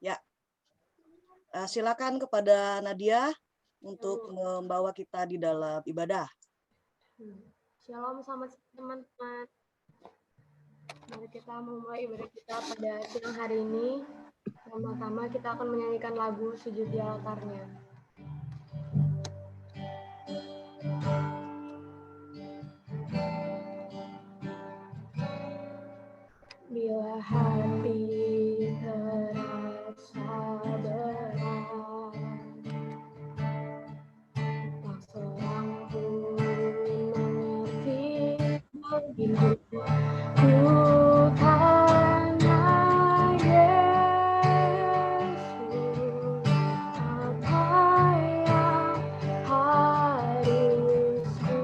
Ya, silakan kepada Nadia untuk membawa kita di dalam ibadah. Shalom sama teman-teman. Mari kita memulai ibadah kita pada siang hari ini. Pertama-tama kita akan menyanyikan lagu Sujud di Altarnya. Bila hati terasa berat, tak seorang pun mengerti hidupku. Ku tanya Yesus, apa yang harus ku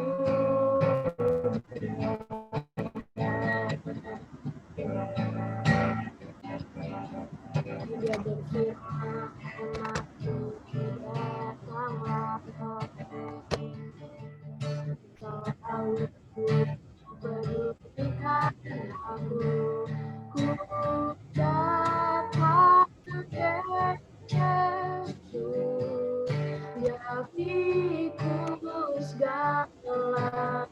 Dia berfirman, anakku datanglah, selalu ku berikan aku, ku datang Yesus, Dia pikul segala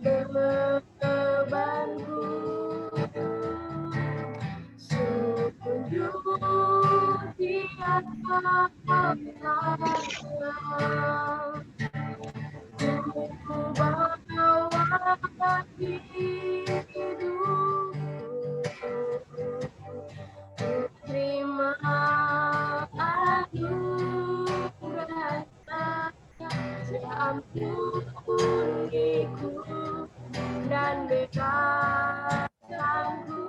bebanku. Sujud di altarnya, ku bawa hidupku, ku terima anugerahnya, Dia ampuniku dan bebaskanku.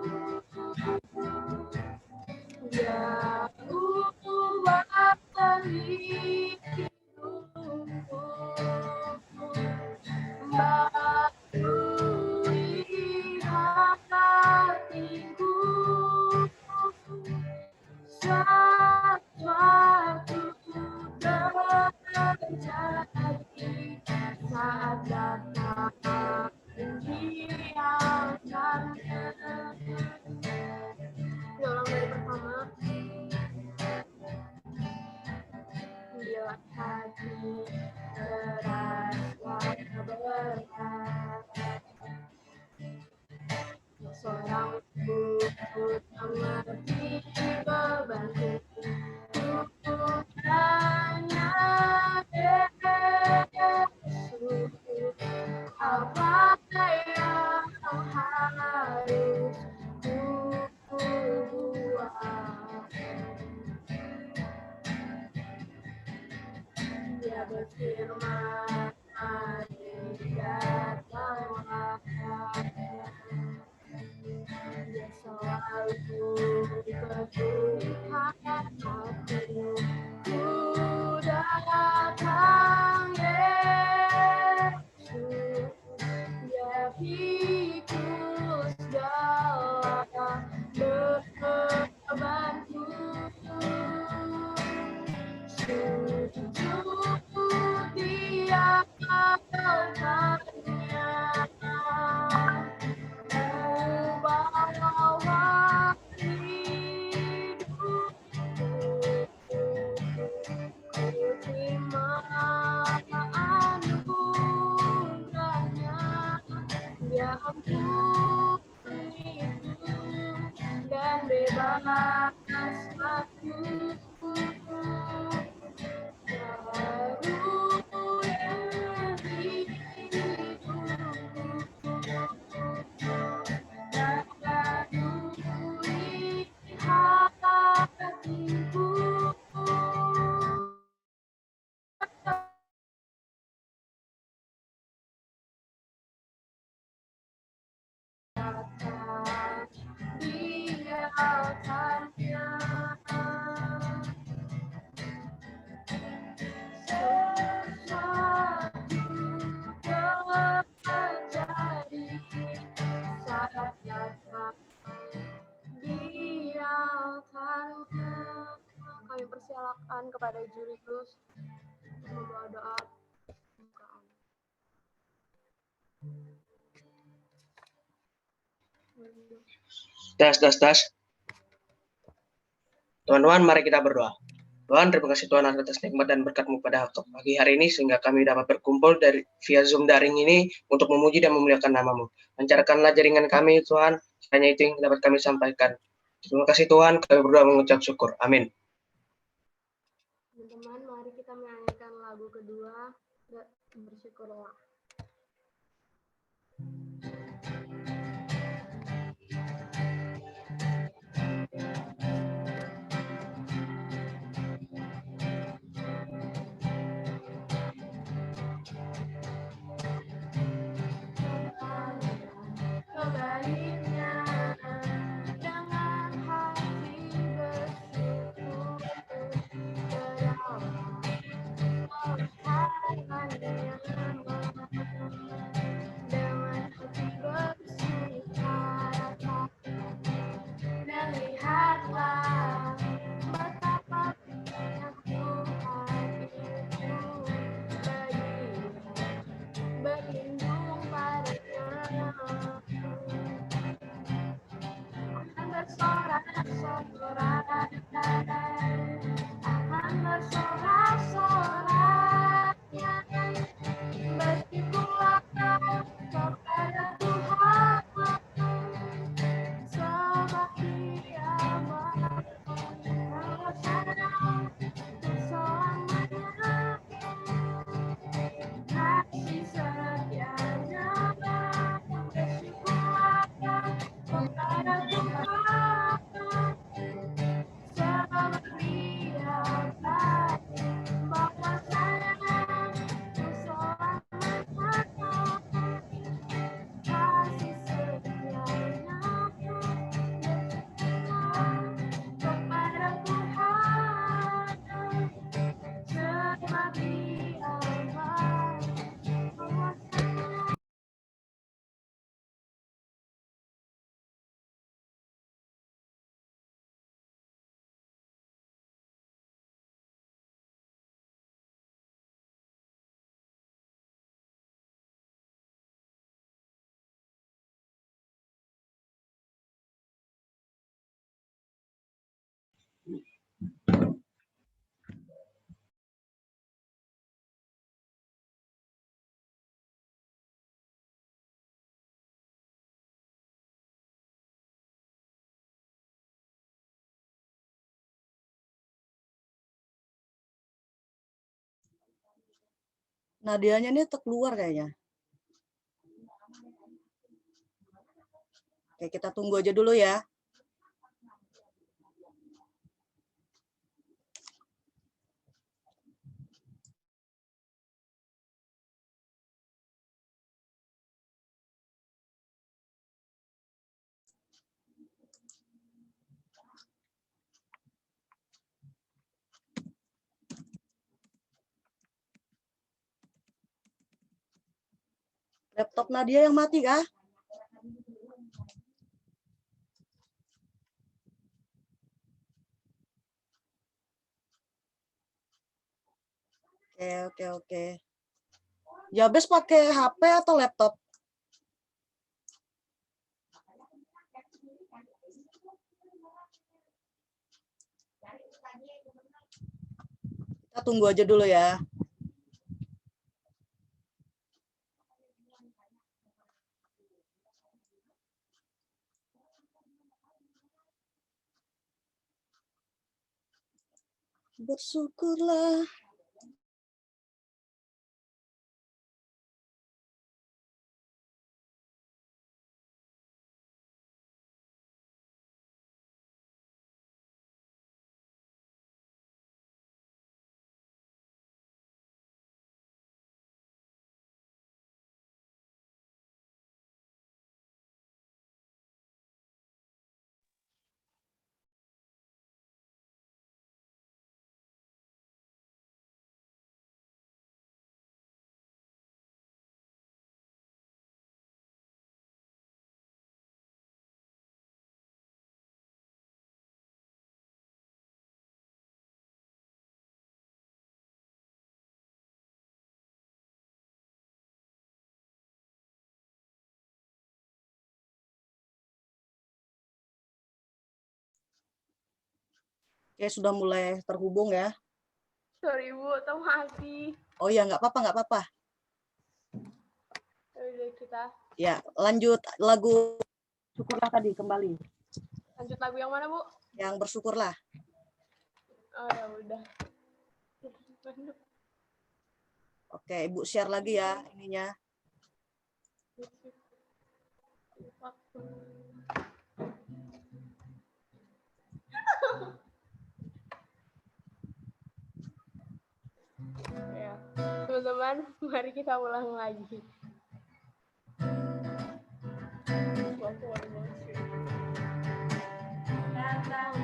Dia ubah hidupku, barui hatiku, sesuatu terjadi saat datang di altarnya. Ulang dari pertama. Bila hati terasa berat, seorang pun mengerti bebanku. Ku tanya Yesus, apa yang harus ku buat? Dia berfirman, mari datanglah. Dia selalu berikan aku, ku datang Yesus, Dia pikul segala bebanku. Sujud di altarnya, ku bawa hidupku, ku terima anugerahnya, Dia ampuniku dan bebaskanku. Kami persilakan kepada juri terus membawa doa pembukaan. Tes. Teman-teman, mari kita berdoa. Tuhan, terima kasih Tuhan atas nikmat dan berkat-Mu pada pagi hari ini, sehingga kami dapat berkumpul via Zoom daring ini untuk memuji dan memuliakan nama-Mu. Lancarkanlah jaringan kami, Tuhan, hanya itu yang dapat kami sampaikan. Terima kasih Tuhan, kami berdoa mengucap syukur. Amin. Teman-teman, mari kita menyanyikan lagu kedua, Bersyukurlah. Kebaliknya dengan hati bersyukur dengan hati bersukarata dan lihatlah betapa banyak Tuhan itu berlindung padanya. Akan bersorak-sorai, akan bersorak-sorai, bersyukurlah kepada Tuhan, sebab Dia menguasai selamanya. Kasih setianya, bersyukurlah kepada Tuhan, sebab Dia baik, menguasai selamanya. Kasih setianya, bersyukurlah kepada Tuhan, sebab Dia baik, menguasai. Nadianya ini keluar kayaknya. Oke, kita tunggu aja dulu ya. Laptop Nadia yang mati kah? Oke. Jabes pakai HP atau laptop? Kita tunggu aja dulu ya. Bersyukurlah. Oke, sudah mulai terhubung ya. Sorry Bu, tahu hati. Oh ya, nggak apa-apa, nggak apa-apa. Udah kita Ya, lanjut lagu syukurlah tadi kembali. lanjut lagu yang mana Bu? Yang bersyukurlah. Oh ya udah. Oke, Ibu share lagi ya ininya. Ya, teman-teman, mari kita ulang lagi. Datang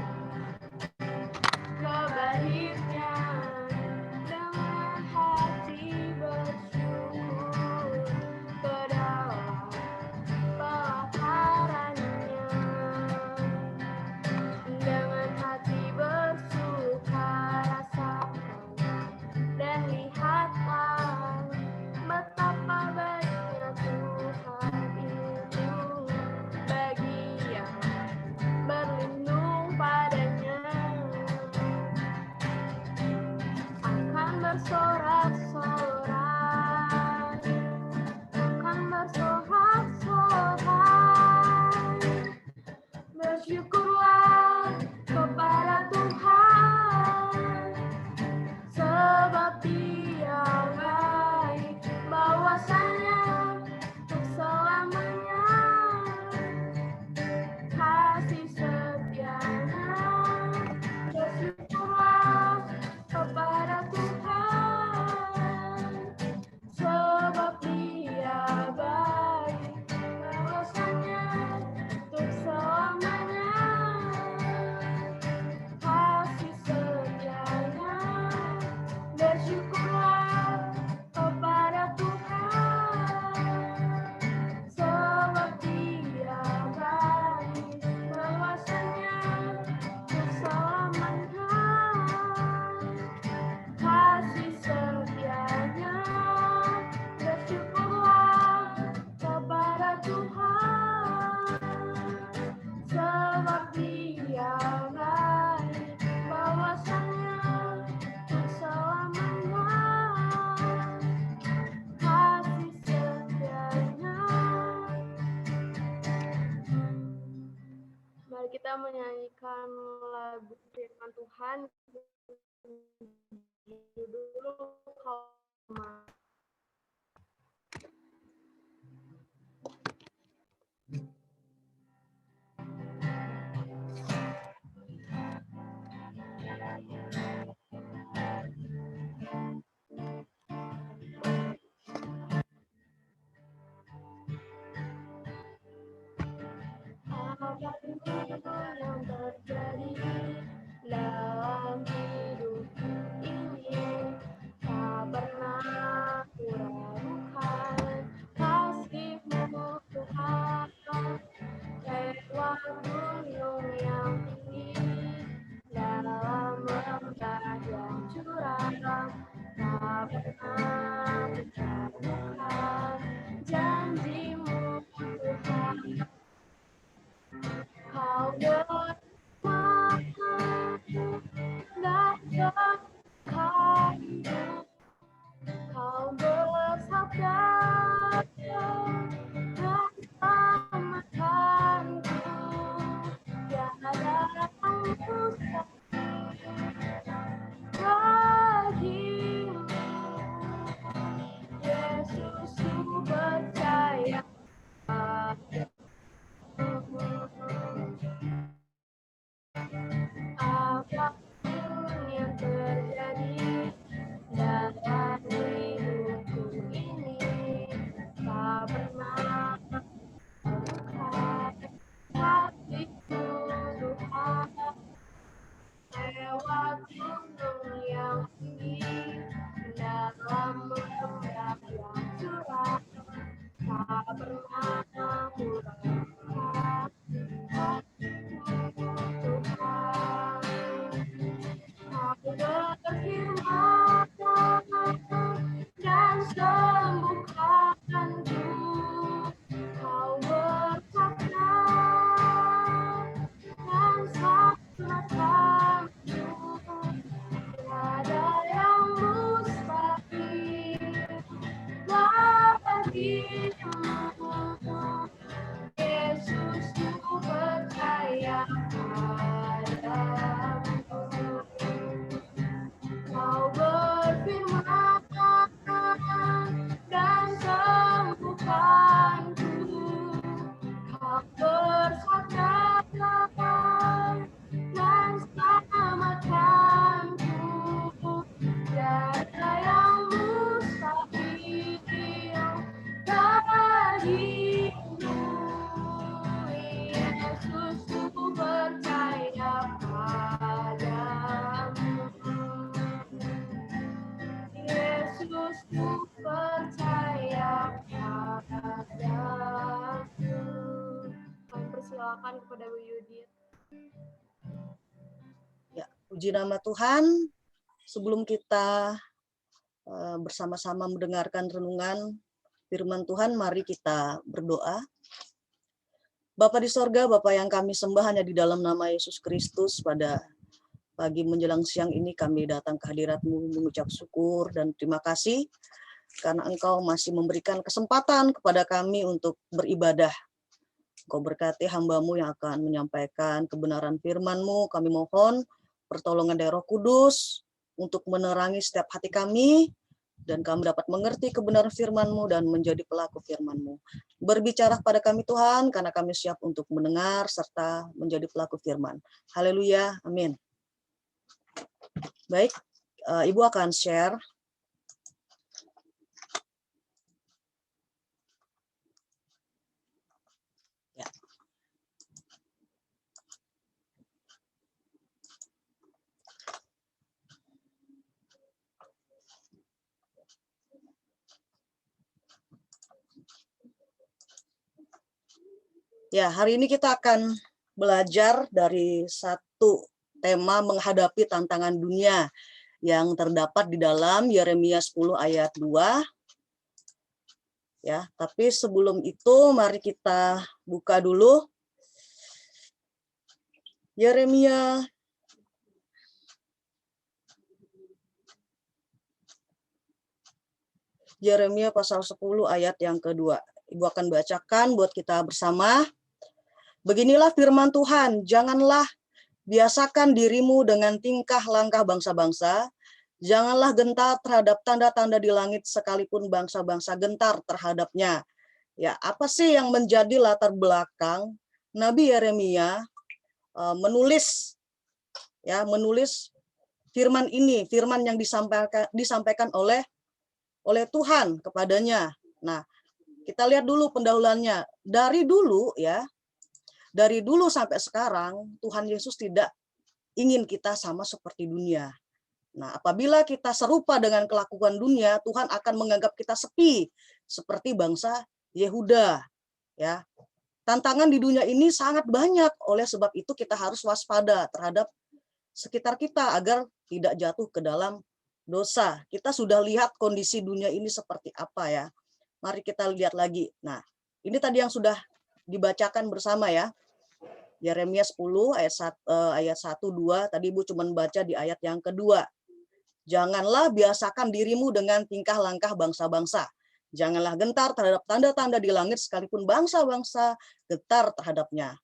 ke baliknya dengan hati bersyukur ke dalam pelaparannya, dengan hati bersuka rasakan dan lihatlah betapa baiknya Tuhan itu bagi yang berlindung padanya. Akan bersorak-sorai, akan bersorak-sorai, bersyukurlah kepada Tuhan, sebab Dia baik, bahwasanya untuk selamanya kasih setianya. Bersyukurlah kepada Tuhan, sebab Dia baik, bahwasanya untuk selamanya kasih setianya. Bersyukurlah kepada Tuhan, sebab Dia baik, bahwasanya untuk selamanya kasih setianya. Bersyukurlah kepada Tuhan, sebab Dia baik, bahwasanya untuk selamanya kasih setianya. Mari kita menyanyikan lagu firman Tuhan judul Koma. Apapun yang terjadi dalam hidupku ini, tak pernah kuragukan kasih-Mu Tuhan. Lewat gunung yang tinggi, dalam lembah yang curam, tak pernah kuragukan janji-Mu Tuhan. Kau berfirman dan berkata, Kau bersabda dan selamatkanku, tiada mustahil bagimu. Yesus, ku percaya. Apapun yang terjadi dalam hidupku ini, tak pernah lukai hatiku Tuhan. Lewat gunung yang tinggi, dalam lembah yang curam, tak pernah kuragukan hatiku Tuhan. Kau berfirman dan sembuhkanku. Kau berkata dan selamatkanku. Yesus, ku percaya padamu. Kau berfirman dan sembuhkanku. Kau bersabda dan selamatkanku. Tiada yang mustahil bagimu. Yesus, ku percaya padamu. Yesus, ku percaya padamu. Kami persilakan kepada Bu Yudit. Ya, puji nama Tuhan. Sebelum kita bersama-sama mendengarkan renungan firman Tuhan, mari kita berdoa. Bapa di sorga, Bapa yang kami sembah hanya di dalam nama Yesus Kristus, pada pagi menjelang siang ini kami datang ke hadirat-Mu mengucap syukur dan terima kasih karena Engkau masih memberikan kesempatan kepada kami untuk beribadah. Engkau berkati hamba-Mu yang akan menyampaikan kebenaran firman-Mu. Kami mohon pertolongan dari Roh Kudus untuk menerangi setiap hati kami, dan kami dapat mengerti kebenaran firman-Mu dan menjadi pelaku firman-Mu. Berbicara pada kami Tuhan, karena kami siap untuk mendengar serta menjadi pelaku firman. Haleluya, amin. Baik, Ibu akan share. Ya, hari ini kita akan belajar dari satu tema menghadapi tantangan dunia yang terdapat di dalam Yeremia 10 ayat 2. Ya, tapi sebelum itu mari kita buka dulu Yeremia pasal 10 ayat yang kedua. Ibu akan bacakan buat kita bersama. Beginilah firman Tuhan, janganlah biasakan dirimu dengan tingkah langkah bangsa-bangsa, janganlah gentar terhadap tanda-tanda di langit sekalipun bangsa-bangsa gentar terhadapnya. Ya, apa sih yang menjadi latar belakang Nabi Yeremia menulis firman ini, firman yang disampaikan oleh Tuhan kepadanya. Nah, kita lihat dulu pendahuluannya. Dari dulu sampai sekarang, Tuhan Yesus tidak ingin kita sama seperti dunia. Nah, apabila kita serupa dengan kelakuan dunia, Tuhan akan menganggap kita sepi, seperti bangsa Yehuda. Ya, tantangan di dunia ini sangat banyak, oleh sebab itu kita harus waspada terhadap sekitar kita agar tidak jatuh ke dalam dosa. Kita sudah lihat kondisi dunia ini seperti apa ya. Mari kita lihat lagi. Nah, ini tadi yang sudah dibacakan bersama ya. Yeremia 10 ayat 1, 2, tadi Ibu cuma baca di ayat yang kedua. Janganlah biasakan dirimu dengan tingkah langkah bangsa-bangsa. Janganlah gentar terhadap tanda-tanda di langit sekalipun bangsa-bangsa gentar terhadapnya.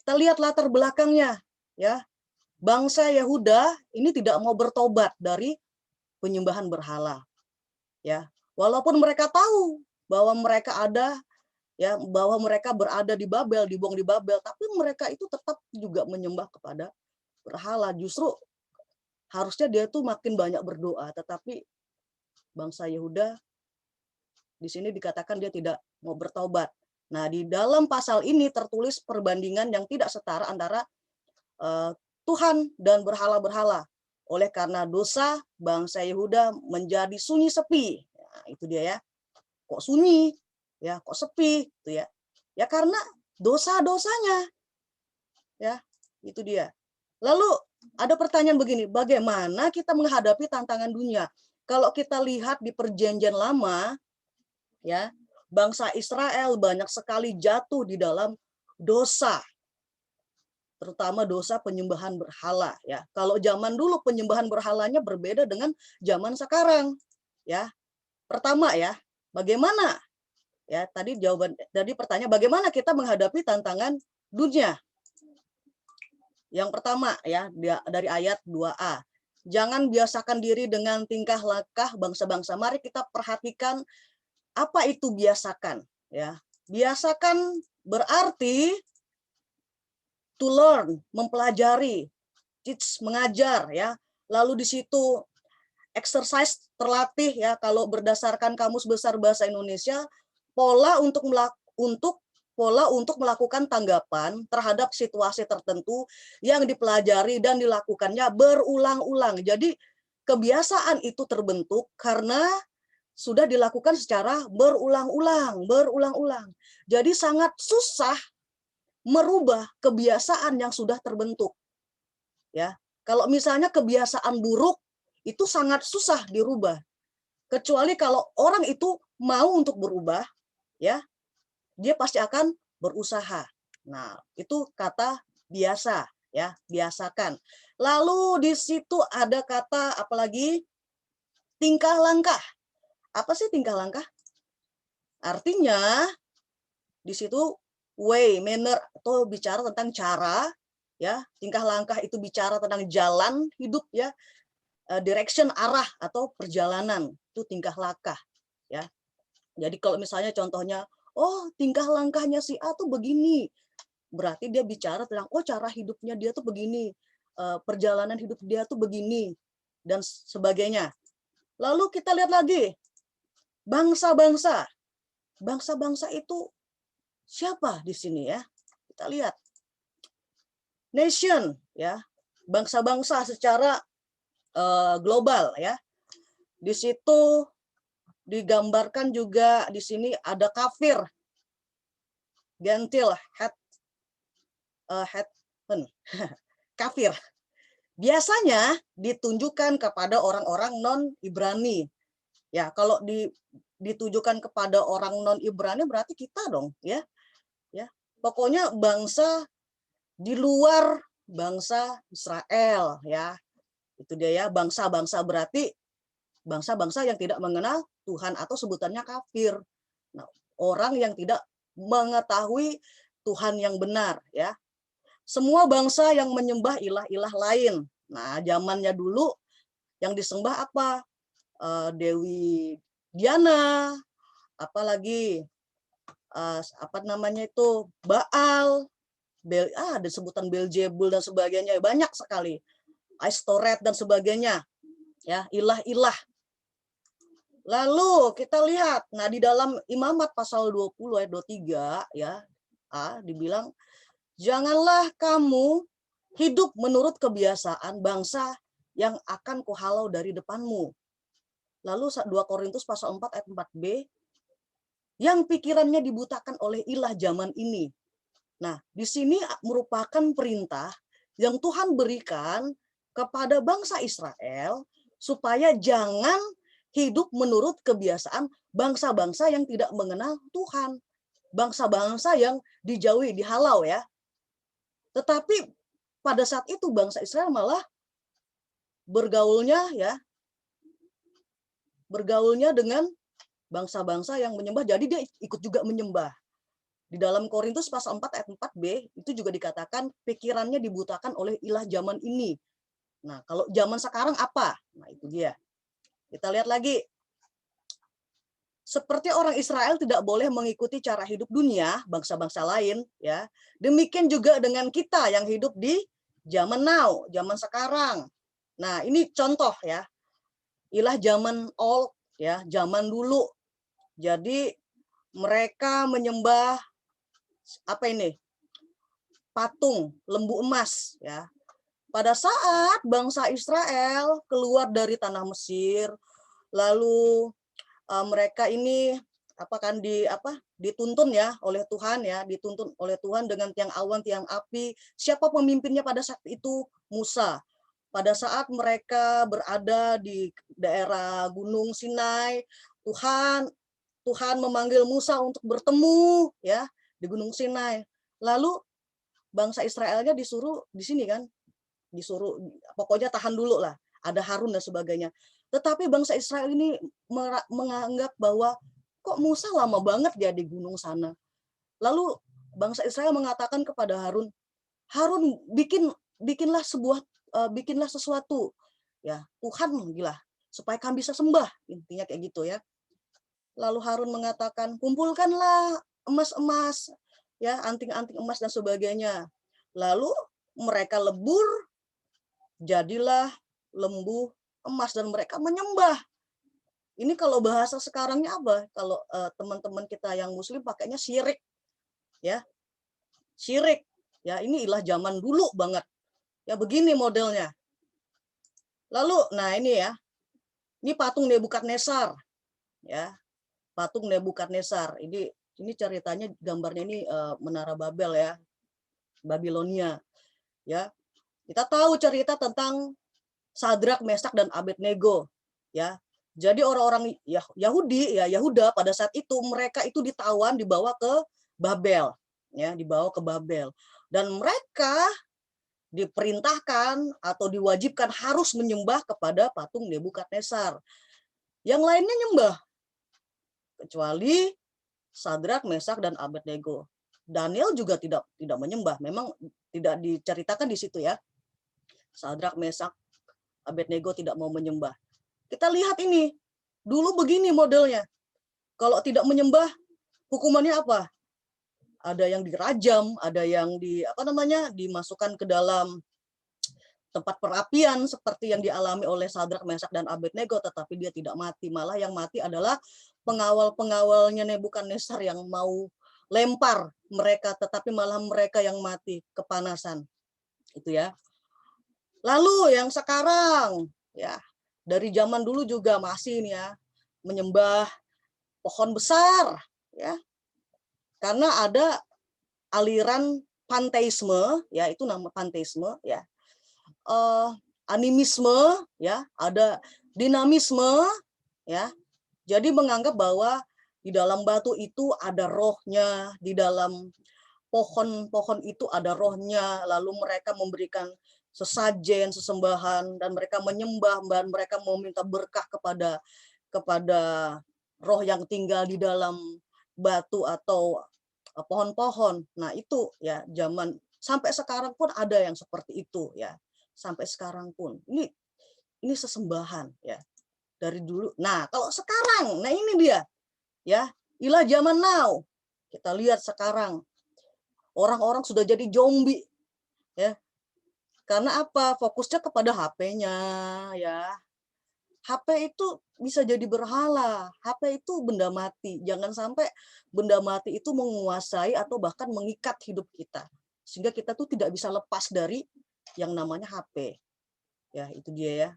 Kita lihat latar belakangnya ya. Bangsa Yehuda ini tidak mau bertobat dari penyembahan berhala. Ya, walaupun mereka tahu bahwa mereka berada di Babel, dibuang di Babel, tapi mereka itu tetap juga menyembah kepada berhala. Justru harusnya dia tuh makin banyak berdoa, tetapi bangsa Yehuda di sini dikatakan dia tidak mau bertobat. Nah, di dalam pasal ini tertulis perbandingan yang tidak setara antara Tuhan dan berhala-berhala. Oleh karena dosa, bangsa Yehuda menjadi sunyi sepi. Nah, itu dia ya. Kok sunyi? Ya, kok sepi gitu ya. Ya karena dosa-dosanya. Ya, itu dia. Lalu ada pertanyaan begini, bagaimana kita menghadapi tantangan dunia? Kalau kita lihat di Perjanjian Lama ya, bangsa Israel banyak sekali jatuh di dalam dosa. Terutama dosa penyembahan berhala ya. Kalau zaman dulu penyembahan berhalanya berbeda dengan zaman sekarang ya. Pertama ya, bagaimana Ya, tadi pertanyaan bagaimana kita menghadapi tantangan dunia. Yang pertama ya, dari ayat 2a. Jangan biasakan diri dengan tingkah laku bangsa-bangsa. Mari kita perhatikan apa itu biasakan ya. Biasakan berarti to learn, mempelajari, teach, mengajar ya. Lalu di situ exercise, terlatih ya. Kalau berdasarkan Kamus Besar Bahasa Indonesia, pola untuk melakukan tanggapan terhadap situasi tertentu yang dipelajari dan dilakukannya berulang-ulang. Jadi kebiasaan itu terbentuk karena sudah dilakukan secara berulang-ulang. Jadi sangat susah merubah kebiasaan yang sudah terbentuk. Ya. Kalau misalnya kebiasaan buruk itu sangat susah dirubah. Kecuali kalau orang itu mau untuk berubah, ya, dia pasti akan berusaha. Nah, itu kata biasa, ya, biasakan. Lalu di situ ada kata apalagi tingkah langkah. Apa sih tingkah langkah? Artinya di situ way, manner atau bicara tentang cara, ya. Tingkah langkah itu bicara tentang jalan hidup, ya. Direction, arah atau perjalanan, itu tingkah langkah, ya. Jadi kalau misalnya contohnya, oh tingkah langkahnya si A tuh begini, berarti dia bicara tentang oh cara hidupnya dia tuh begini, perjalanan hidup dia tuh begini dan sebagainya. Lalu kita lihat lagi bangsa-bangsa. Bangsa-bangsa itu siapa di sini ya? Kita lihat nation ya, bangsa-bangsa secara global ya. Di situ digambarkan juga di sini ada kafir, gentil, heathen, kafir. Biasanya ditunjukkan kepada orang-orang non-Ibrani. Ya, kalau ditujukan kepada orang non-Ibrani berarti kita dong, ya. Ya. Pokoknya bangsa di luar bangsa Israel, ya. Itu dia ya, bangsa-bangsa berarti bangsa-bangsa yang tidak mengenal Tuhan atau sebutannya kafir. Nah, orang yang tidak mengetahui Tuhan yang benar, ya. Semua bangsa yang menyembah ilah-ilah lain. Nah, zamannya dulu yang disembah apa? Dewi Diana, apalagi apa namanya itu Baal, ada sebutan Beelzebul dan sebagainya, banyak sekali. Astoret dan sebagainya, ya, ilah-ilah. Lalu kita lihat, nah di dalam Imamat pasal 20 ayat 23 ya, dibilang janganlah kamu hidup menurut kebiasaan bangsa yang akan kuhalau dari depanmu. Lalu 2 Korintus pasal 4 ayat 4b, yang pikirannya dibutakan oleh ilah zaman ini. Nah, di sini merupakan perintah yang Tuhan berikan kepada bangsa Israel supaya jangan hidup menurut kebiasaan bangsa-bangsa yang tidak mengenal Tuhan. Bangsa-bangsa yang dijauhi, dihalau ya. Tetapi pada saat itu bangsa Israel malah bergaulnya dengan bangsa-bangsa yang menyembah, jadi dia ikut juga menyembah. Di dalam Korintus pasal 4 ayat 4b itu juga dikatakan pikirannya dibutakan oleh ilah zaman ini. Nah, kalau zaman sekarang apa? Nah, itu dia. Kita lihat lagi. Seperti orang Israel tidak boleh mengikuti cara hidup dunia, bangsa-bangsa lain, ya. Demikian juga dengan kita yang hidup di zaman now, zaman sekarang. Nah, ini contoh ya. Ilah zaman old, ya, zaman dulu. Jadi mereka menyembah apa ini? Patung lembu emas, ya. Pada saat bangsa Israel keluar dari tanah Mesir, lalu mereka ini dituntun ya oleh Tuhan, ya, dituntun oleh Tuhan dengan tiang awan, tiang api. Siapa pemimpinnya pada saat itu? Musa. Pada saat mereka berada di daerah Gunung Sinai, Tuhan memanggil Musa untuk bertemu ya di Gunung Sinai. Lalu bangsa Israelnya disuruh di sini kan, disuruh pokoknya tahan dulu lah, ada Harun dan sebagainya. Tetapi bangsa Israel ini menganggap bahwa kok Musa lama banget dia di gunung sana. Lalu bangsa Israel mengatakan kepada Harun, Harun bikinlah sesuatu, ya Tuhan gila, supaya kami bisa sembah, intinya kayak gitu ya. Lalu Harun mengatakan, kumpulkanlah emas-emas, ya anting-anting emas dan sebagainya. Lalu mereka lebur, jadilah lembu emas dan mereka menyembah. Ini kalau bahasa sekarangnya apa? Kalau teman-teman kita yang Muslim pakainya syirik, ya syirik. Ya ini ilah zaman dulu banget. Ya begini modelnya. Lalu, nah ini ya, ini patung Nebukadnezar, ya patung Nebukadnezar. Ini ceritanya, gambarnya ini Menara Babel ya, Babilonia. Ya, kita tahu cerita tentang Sadrak, Mesak dan Abednego. Ya, jadi orang-orang Yahudi, ya Yahuda pada saat itu mereka itu ditawan, dibawa ke Babel, ya dibawa ke Babel, dan mereka diperintahkan atau diwajibkan harus menyembah kepada patung Nebukadnezar. Yang lainnya nyembah, kecuali Sadrak, Mesak dan Abednego. Daniel juga tidak menyembah. Memang tidak diceritakan di situ ya. Sadrak, Mesak, Abednego tidak mau menyembah. Kita lihat ini. Dulu begini modelnya. Kalau tidak menyembah, hukumannya apa? Ada yang dirajam, ada yang dimasukkan ke dalam tempat perapian seperti yang dialami oleh Sadrak, Mesak dan Abednego, tetapi dia tidak mati. Malah yang mati adalah pengawal-pengawalnya Nebukadnezar yang mau lempar mereka, tetapi malah mereka yang mati kepanasan. Itu ya. Lalu yang sekarang, ya dari zaman dulu juga masih nih ya, menyembah pohon besar, ya. Karena ada aliran panteisme, ya itu nama panteisme, ya. Animisme, ya, ada dinamisme, ya. Jadi menganggap bahwa di dalam batu itu ada rohnya, di dalam pohon-pohon itu ada rohnya, lalu mereka memberikan sesajen, sesembahan, dan mereka menyembah, dan mereka meminta berkah kepada roh yang tinggal di dalam batu atau pohon-pohon. Nah itu ya zaman sampai sekarang pun ada yang seperti itu ya, sampai sekarang pun ini sesembahan ya dari dulu. Nah kalau sekarang, nah ini dia ya, ilah zaman now. Kita lihat sekarang orang-orang sudah jadi zombie ya. Karena apa? Fokusnya kepada HP-nya ya. HP itu bisa jadi berhala. HP itu benda mati. Jangan sampai benda mati itu menguasai atau bahkan mengikat hidup kita. Sehingga kita tuh tidak bisa lepas dari yang namanya HP. Ya, itu dia ya.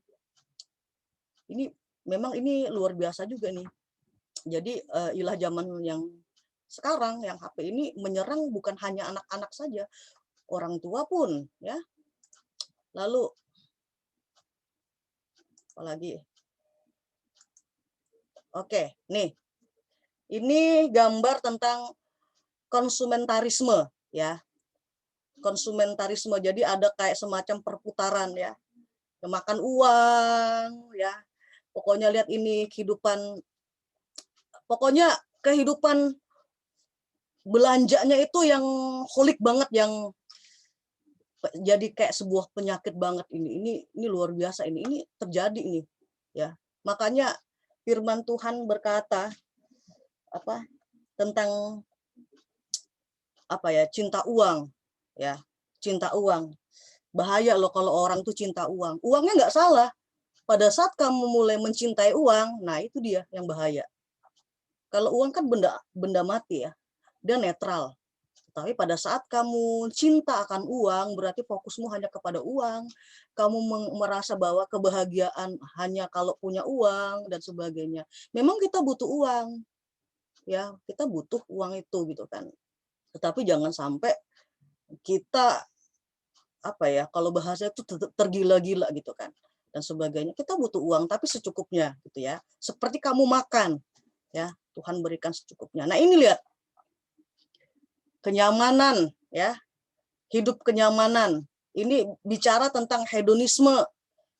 Ini memang ini luar biasa juga nih. Jadi ilah zaman yang sekarang, yang HP ini menyerang bukan hanya anak-anak saja, orang tua pun ya. Lalu apalagi? Oke, nih. Ini gambar tentang konsumentarisme ya. Konsumentarisme. Jadi ada kayak semacam perputaran ya. Makan uang ya. Pokoknya lihat ini kehidupan, pokoknya kehidupan belanjanya itu yang holik banget, yang jadi kayak sebuah penyakit banget ini luar biasa ini terjadi ini ya. Makanya firman Tuhan berkata tentang cinta uang ya, cinta uang. Bahaya loh kalau orang tuh cinta uang. Uangnya nggak salah. Pada saat kamu mulai mencintai uang, nah itu dia yang bahaya. Kalau uang kan benda mati ya, dia netral. Tapi pada saat kamu cinta akan uang, berarti fokusmu hanya kepada uang. Kamu merasa bahwa kebahagiaan hanya kalau punya uang dan sebagainya. Memang kita butuh uang, ya kita butuh uang itu gitu kan. Tetapi jangan sampai kita kalau bahasa itu tergila-gila gitu kan dan sebagainya. Kita butuh uang tapi secukupnya gitu ya. Seperti kamu makan, ya Tuhan berikan secukupnya. Nah ini lihat. Kenyamanan ya, hidup kenyamanan. Ini bicara tentang hedonisme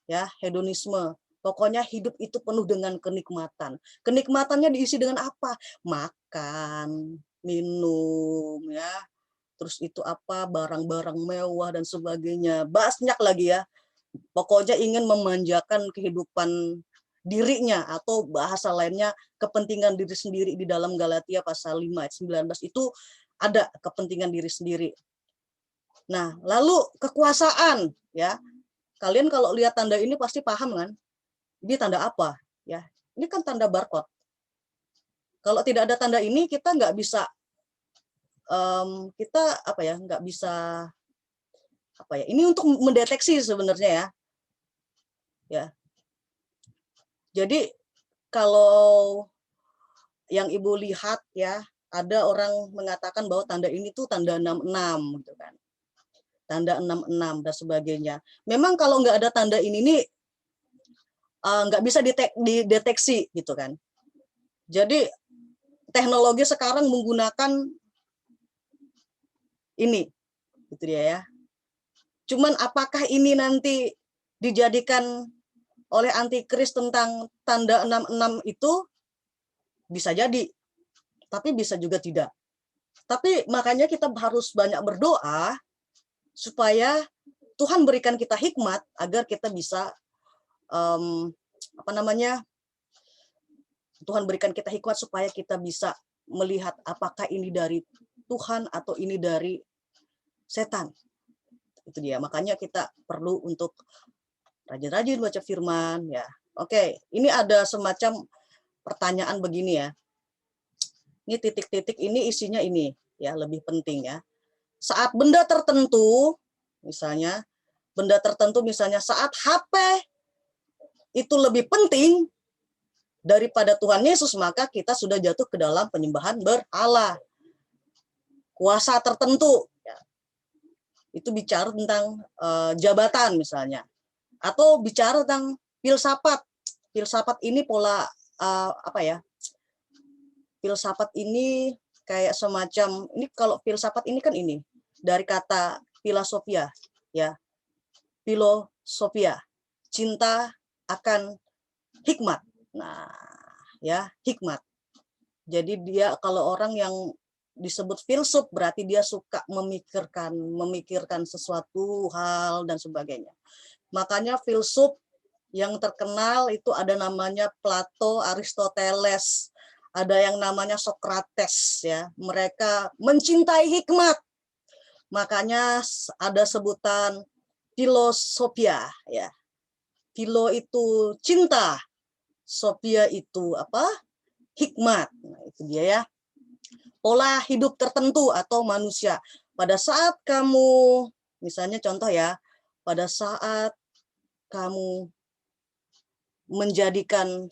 ya, hedonisme. Pokoknya hidup itu penuh dengan kenikmatan. Kenikmatannya diisi dengan apa? Makan, minum, ya. Terus itu apa? Barang-barang mewah dan sebagainya. Banyak lagi ya. Pokoknya ingin memanjakan kehidupan dirinya, atau bahasa lainnya kepentingan diri sendiri. Di dalam Galatia pasal 5 ayat 19 itu ada kepentingan diri sendiri. Nah, lalu kekuasaan, ya. Kalian kalau lihat tanda ini pasti paham kan? Ini tanda apa? Ya, ini kan tanda barcode. Kalau tidak ada tanda ini, kita nggak bisa, kita apa ya? Nggak bisa apa ya? Ini untuk mendeteksi sebenarnya ya. Ya. Jadi kalau yang Ibu lihat ya, ada orang mengatakan bahwa tanda ini tuh tanda 66 gitu kan. Tanda 66 dan sebagainya. Memang kalau nggak ada tanda ini nih, nggak bisa dideteksi gitu kan. Jadi teknologi sekarang menggunakan ini, gitu dia ya. Cuman apakah ini nanti dijadikan oleh antikris tentang tanda 66 itu? Bisa jadi, tapi bisa juga tidak. Tapi makanya kita harus banyak berdoa supaya Tuhan berikan kita hikmat agar kita bisa Tuhan berikan kita hikmat supaya kita bisa melihat apakah ini dari Tuhan atau ini dari setan. Itu dia. Makanya kita perlu untuk rajin-rajin baca firman ya. Oke, ini ada semacam pertanyaan begini ya. Ini titik-titik ini isinya ini ya, lebih penting ya. Saat benda tertentu, misalnya saat HP itu lebih penting daripada Tuhan Yesus, maka kita sudah jatuh ke dalam penyembahan berhala. Kuasa tertentu, ya. Itu bicara tentang jabatan misalnya, atau bicara tentang filsafat. Filsafat ini pola filsafat ini kayak semacam, ini kalau filsafat ini kan ini dari kata filosofia ya, filosofia, cinta akan hikmat. Nah, ya, hikmat. Jadi dia kalau orang yang disebut filsuf berarti dia suka memikirkan sesuatu hal dan sebagainya. Makanya filsuf yang terkenal itu ada namanya Plato, Aristoteles, ada yang namanya Socrates ya. Mereka mencintai hikmat. Makanya ada sebutan filosofia ya. Philo itu cinta, sophia itu apa? Hikmat. Nah, itu dia ya. Pola hidup tertentu atau manusia. Pada saat kamu, misalnya contoh ya, pada saat kamu menjadikan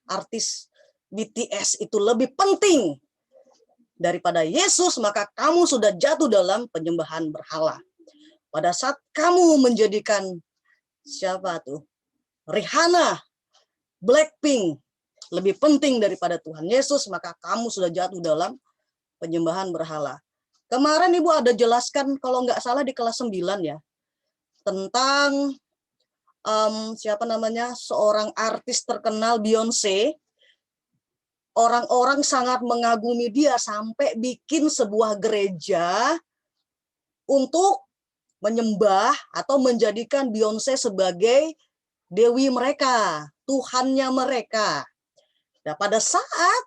artis BTS itu lebih penting daripada Yesus, maka kamu sudah jatuh dalam penyembahan berhala. Pada saat kamu menjadikan Rihanna, Blackpink lebih penting daripada Tuhan Yesus, maka kamu sudah jatuh dalam penyembahan berhala. Kemarin Ibu ada jelaskan kalau nggak salah di kelas 9 ya, tentang seorang artis terkenal Beyonce. Orang-orang sangat mengagumi dia sampai bikin sebuah gereja untuk menyembah atau menjadikan Beyonce sebagai dewi mereka, Tuhannya mereka. Nah, pada saat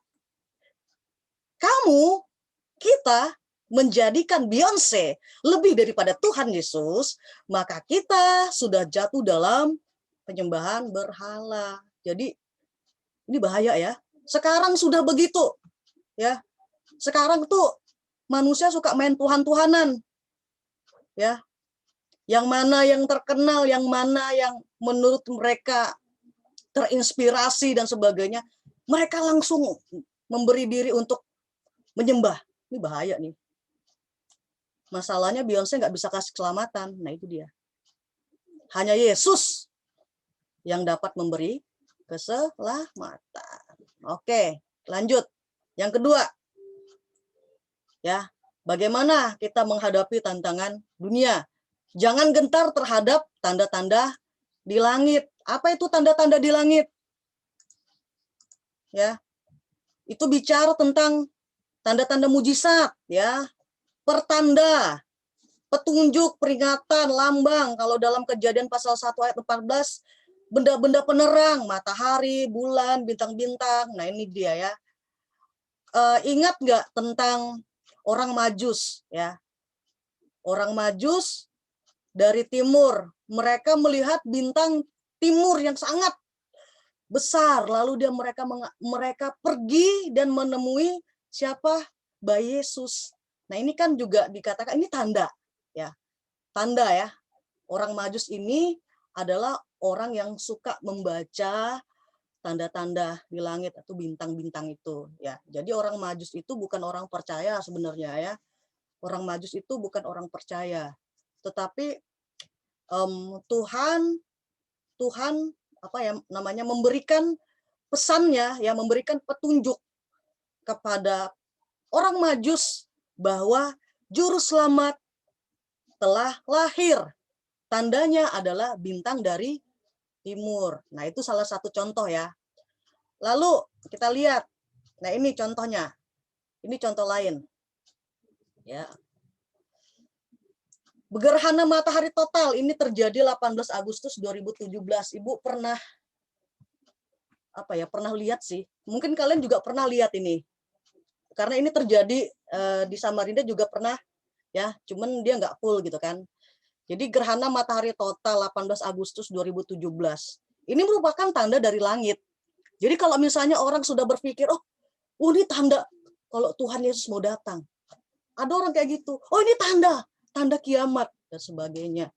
kita menjadikan Beyonce lebih daripada Tuhan Yesus, maka kita sudah jatuh dalam penyembahan berhala. Jadi ini bahaya ya. Sekarang sudah begitu ya. Sekarang tuh manusia suka main Tuhan-Tuhanan. Ya. Yang mana yang terkenal, yang mana yang menurut mereka terinspirasi dan sebagainya, mereka langsung memberi diri untuk menyembah. Ini bahaya nih. Masalahnya Beyonce nggak bisa kasih keselamatan. Nah itu dia. Hanya Yesus yang dapat memberi keselamatan. Oke, lanjut. Yang kedua, ya, bagaimana kita menghadapi tantangan dunia? Jangan gentar terhadap tanda-tanda di langit Apa itu tanda-tanda di langit? Ya, itu bicara tentang tanda-tanda mujizat, ya, pertanda, petunjuk, peringatan, lambang. Kalau dalam Kejadian pasal 1 ayat 14, benda-benda penerang, matahari, bulan, bintang-bintang. Nah, ini dia ya. Ingat nggak tentang orang Majus, ya? Orang Majus dari timur, mereka melihat bintang timur yang sangat besar, lalu mereka pergi dan menemui siapa? Bayi Yesus. Nah, ini kan juga dikatakan ini tanda, ya. Tanda ya. Orang Majus ini adalah orang yang suka membaca tanda-tanda di langit atau bintang-bintang itu, ya. Jadi orang Majus itu bukan orang percaya sebenarnya, ya. Orang Majus itu bukan orang percaya. Tetapi Tuhan apa ya namanya memberikan pesannya, ya, memberikan petunjuk kepada orang Majus bahwa juru selamat telah lahir. Tandanya adalah bintang dari timur. Nah, itu salah satu contoh ya. Lalu kita lihat. Nah, ini contohnya. Ini contoh lain. Ya. Gerhana matahari total ini terjadi 18 Agustus 2017. Ibu pernah pernah lihat sih. Mungkin kalian juga pernah lihat ini. Karena ini terjadi di Samarinda juga pernah, ya, cuman dia nggak full gitu kan. Jadi gerhana matahari total 18 Agustus 2017. Ini merupakan tanda dari langit. Jadi kalau misalnya orang sudah berpikir, oh ini tanda kalau Tuhan Yesus mau datang. Ada orang kayak gitu. Oh ini tanda kiamat dan sebagainya.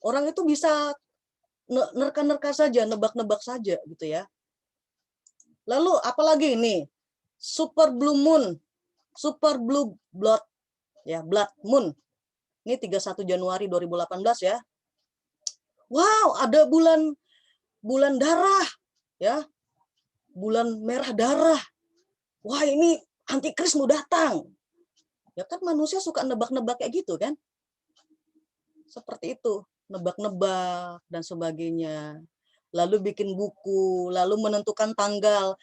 Orang itu bisa nerka-nerka saja, nebak-nebak saja gitu ya. Lalu apalagi ini? Super blue moon, super blue blood, ya, blood moon. Ini 31 Januari 2018 ya. Wow, ada bulan darah, ya. Bulan merah darah. Wah, ini antikris mau datang. Ya kan manusia suka nebak-nebak kayak gitu kan? Seperti itu, nebak-nebak dan sebagainya. Lalu bikin buku, lalu menentukan tanggal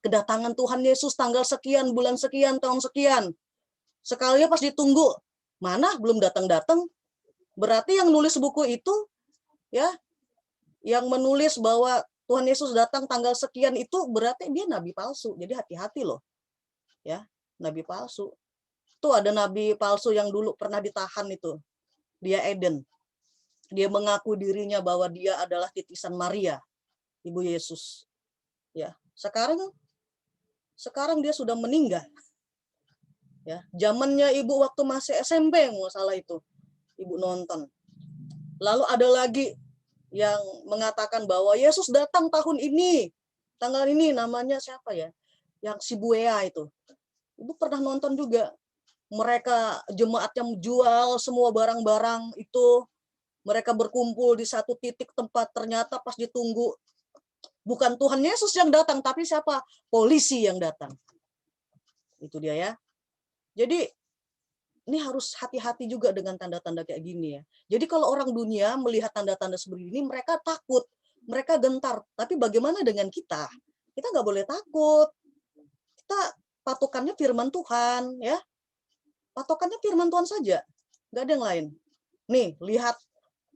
kedatangan Tuhan Yesus tanggal sekian, bulan sekian, tahun sekian. Sekalinya pas ditunggu, mana belum datang-datang. Berarti yang nulis buku itu, ya, yang menulis bahwa Tuhan Yesus datang tanggal sekian itu berarti dia nabi palsu. Jadi hati-hati loh. Ya, nabi palsu. Tuh ada nabi palsu yang dulu pernah ditahan itu. Dia Eden. Dia mengaku dirinya bahwa dia adalah titisan Maria, Ibu Yesus. Ya, sekarang dia sudah meninggal. Ya, zamannya Ibu waktu masih SMP nggak salah itu. Ibu nonton. Lalu ada lagi yang mengatakan bahwa Yesus datang tahun ini, tanggal ini, namanya siapa ya? Yang si Buea itu. Ibu pernah nonton juga. Mereka jemaat yang jual semua barang-barang itu, mereka berkumpul di satu titik tempat, ternyata pas ditunggu bukan Tuhan Yesus yang datang, tapi siapa? Polisi yang datang. Itu dia ya. Jadi ini harus hati-hati juga dengan tanda-tanda kayak gini ya. Jadi kalau orang dunia melihat tanda-tanda seperti ini, mereka takut, mereka gentar. Tapi bagaimana dengan kita? Kita nggak boleh takut. Kita patokannya firman Tuhan, ya. Patokannya firman Tuhan saja, nggak ada yang lain. Nih, lihat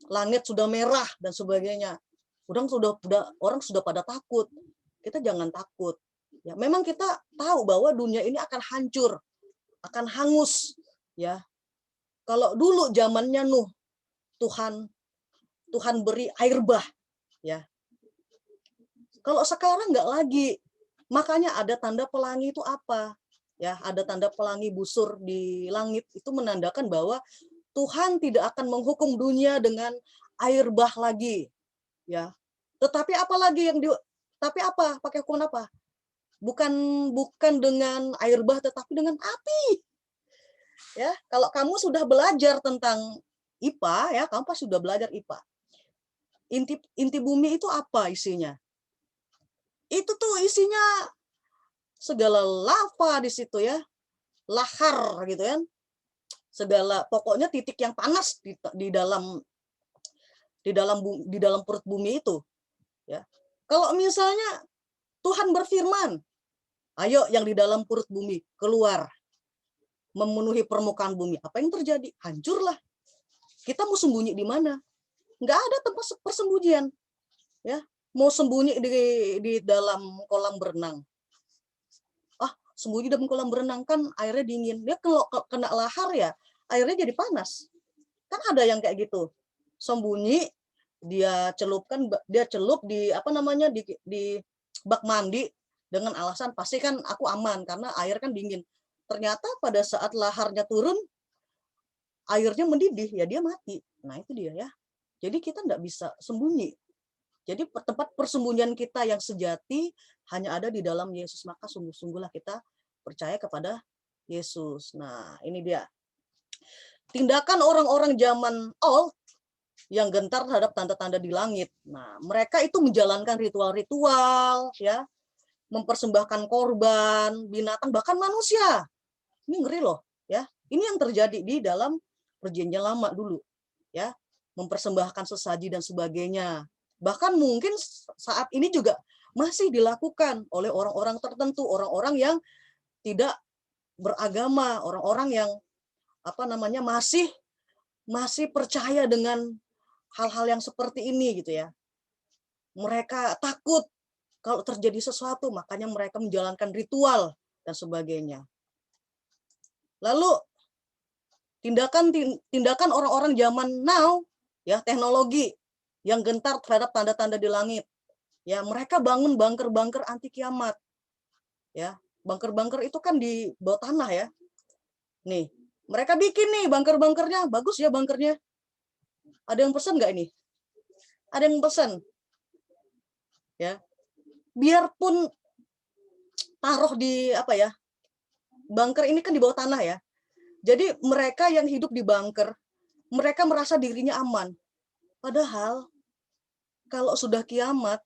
langit sudah merah dan sebagainya. Orang sudah pada takut. Kita jangan takut. Ya, memang kita tahu bahwa dunia ini akan hancur, akan hangus. Ya, kalau dulu zamannya Nuh, Tuhan beri air bah, ya. Kalau sekarang nggak lagi. Makanya ada tanda pelangi itu apa? Ya, ada tanda pelangi busur di langit itu menandakan bahwa Tuhan tidak akan menghukum dunia dengan air bah lagi. Ya. Tetapi apa? Pakai hukuman apa? Bukan dengan air bah tetapi dengan api. Ya, kalau kamu sudah belajar tentang IPA, ya, kamu pasti sudah belajar IPA. Inti bumi itu apa isinya? Itu tuh isinya segala lava di situ ya, lahar gitu kan, segala pokoknya titik yang panas di dalam di dalam perut bumi itu, ya. Kalau misalnya Tuhan berfirman, ayo yang di dalam perut bumi keluar, memenuhi permukaan bumi, apa yang terjadi? Hancurlah. Kita mau sembunyi di mana? Nggak ada tempat persembunyian, ya. Mau sembunyi di dalam kolam berenang, sembunyi dalam kolam berenang kan airnya dingin, dia kalau kena lahar ya airnya jadi panas, kan ada yang kayak gitu, sembunyi, dia celup di apa namanya, di bak mandi dengan alasan pasti kan aku aman karena air kan dingin. Ternyata pada saat laharnya turun, airnya mendidih, ya dia mati. Nah itu dia ya. Jadi kita nggak bisa sembunyi. Jadi tempat persembunyian kita yang sejati hanya ada di dalam Yesus. Maka sungguh-sungguhlah kita percaya kepada Yesus. Nah ini dia. Tindakan orang-orang zaman old yang gentar terhadap tanda-tanda di langit. Nah, mereka itu menjalankan ritual-ritual, ya, mempersembahkan korban, binatang, bahkan manusia. Ini ngeri loh, ya. Ini yang terjadi di dalam perjanjian lama dulu, ya. Mempersembahkan sesaji dan sebagainya. Bahkan mungkin saat ini juga masih dilakukan oleh orang-orang tertentu, orang-orang yang tidak beragama, orang-orang yang apa namanya masih percaya dengan hal-hal yang seperti ini gitu ya. Mereka takut kalau terjadi sesuatu, makanya mereka menjalankan ritual dan sebagainya. Lalu tindakan orang-orang zaman now, ya, teknologi yang gentar terhadap tanda-tanda di langit. Ya, mereka bangun bunker-bunker anti kiamat. Ya, bunker-bunker itu kan di bawah tanah ya. Nih, mereka bikin nih bunker-bunkernya, bagus ya bunkernya. Ada yang pesan nggak ini? Ada yang pesan? Ya, biarpun taruh di apa ya, bunker ini kan di bawah tanah ya. Jadi mereka yang hidup di bunker, mereka merasa dirinya aman. Padahal kalau sudah kiamat,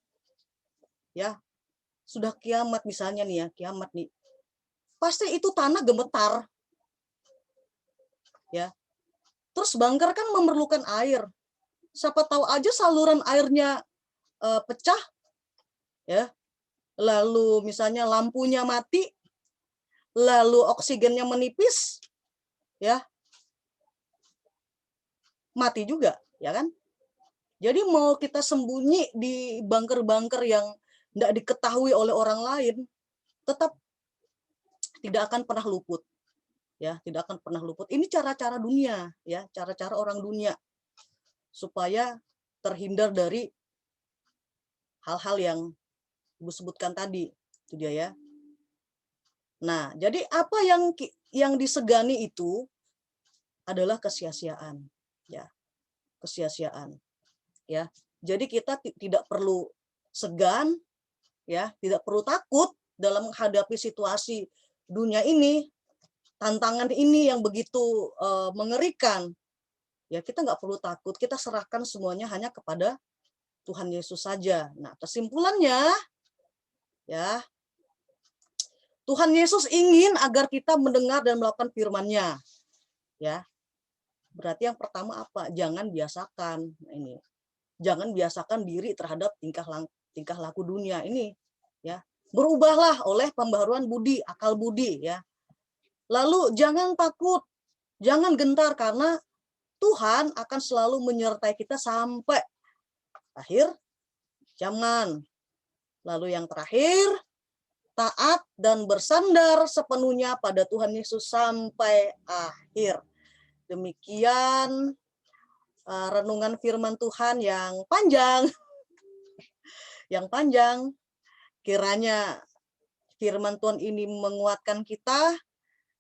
ya, sudah kiamat misalnya nih ya, kiamat nih, pasti itu tanah gemetar, ya. Terus bunker kan memerlukan air. Siapa tahu aja saluran airnya pecah, ya. Lalu misalnya lampunya mati, lalu oksigennya menipis, ya, mati juga, ya kan? Jadi mau kita sembunyi di bunker-bunker yang tidak diketahui oleh orang lain, tetap tidak akan pernah luput, ya, tidak akan pernah luput. Ini cara-cara dunia, ya, cara-cara orang dunia supaya terhindar dari hal-hal yang Ibu sebutkan tadi, itu dia ya. Nah, jadi apa yang disegani itu adalah kesia-siaan, ya, kesia-siaan, ya. Jadi kita tidak perlu segan, ya, tidak perlu takut dalam menghadapi situasi dunia ini, tantangan ini yang begitu mengerikan. Ya, kita nggak perlu takut, kita serahkan semuanya hanya kepada Tuhan Yesus saja. Nah, kesimpulannya, ya, Tuhan Yesus ingin agar kita mendengar dan melakukan firman-Nya, ya. Berarti yang pertama apa? Jangan biasakan ini. Jangan biasakan diri terhadap tingkah laku dunia ini, ya. Berubahlah oleh pembaharuan budi, akal budi, ya. Lalu jangan takut, jangan gentar karena Tuhan akan selalu menyertai kita sampai akhir zaman. Lalu yang terakhir, taat dan bersandar sepenuhnya pada Tuhan Yesus sampai akhir. Demikian renungan firman Tuhan yang panjang. Yang panjang. Kiranya firman Tuhan ini menguatkan kita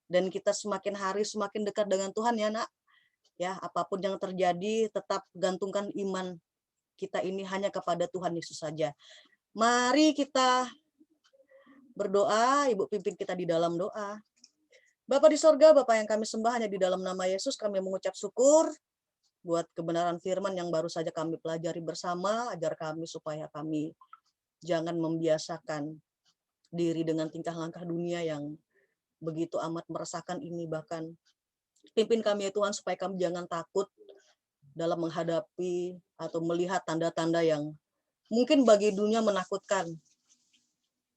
dan kita semakin hari semakin dekat dengan Tuhan ya, Nak. Ya, apapun yang terjadi tetap gantungkan iman kita ini hanya kepada Tuhan Yesus saja. Mari kita berdoa, Ibu pimpin kita di dalam doa. Bapa di sorga, Bapa yang kami sembah hanya di dalam nama Yesus, kami mengucap syukur buat kebenaran firman yang baru saja kami pelajari bersama, ajar kami supaya kami jangan membiasakan diri dengan tingkah langkah dunia yang begitu amat meresahkan ini. Bahkan pimpin kami ya Tuhan supaya kami jangan takut dalam menghadapi atau melihat tanda-tanda yang mungkin bagi dunia menakutkan.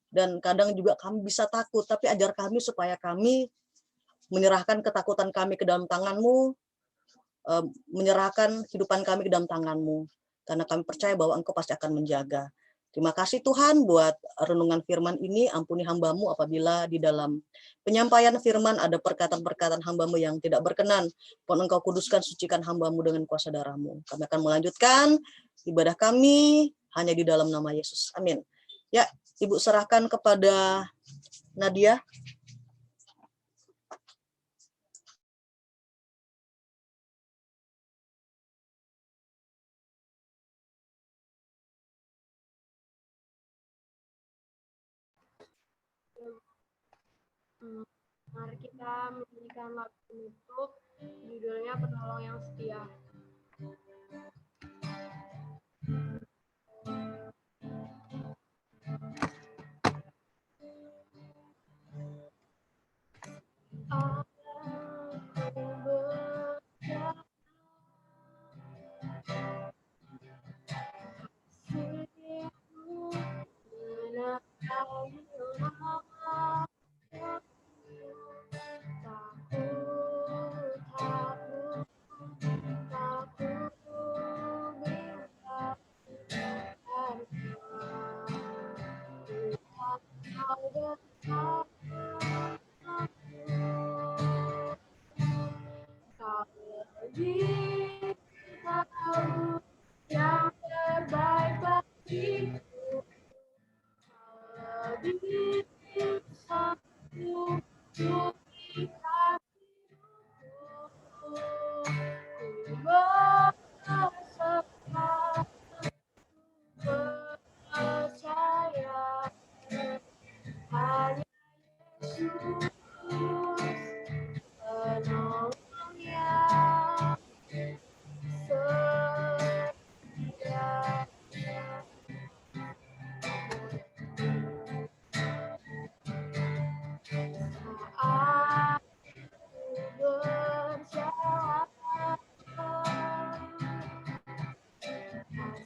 Dan kadang juga kami bisa takut, tapi ajar kami supaya kami menyerahkan ketakutan kami ke dalam tangan-Mu, menyerahkan kehidupan kami ke dalam tangan-Mu. Karena kami percaya bahwa Engkau pasti akan menjaga. Terima kasih Tuhan buat renungan firman ini. Ampuni hamba-Mu apabila di dalam penyampaian firman ada perkataan-perkataan hamba-Mu yang tidak berkenan. Mohon Engkau kuduskan, sucikan hamba-Mu dengan kuasa darah-Mu. Kami akan melanjutkan ibadah kami hanya di dalam nama Yesus. Amin. Ya, Ibu serahkan kepada Nadia. Mari kita menyanyikan lagu penutup, judulnya Penolong yang Setia. Aku berserah kasih-Mu menyertai lama. Takut, takut, bila Kau bersamaku. Kau lebih tahu yang terbaik bagiku. Kau lebih sanggup memberikan hidupku. Ku berserah, percaya hanya Yesus penolong yang setia. Saat ku berjalan,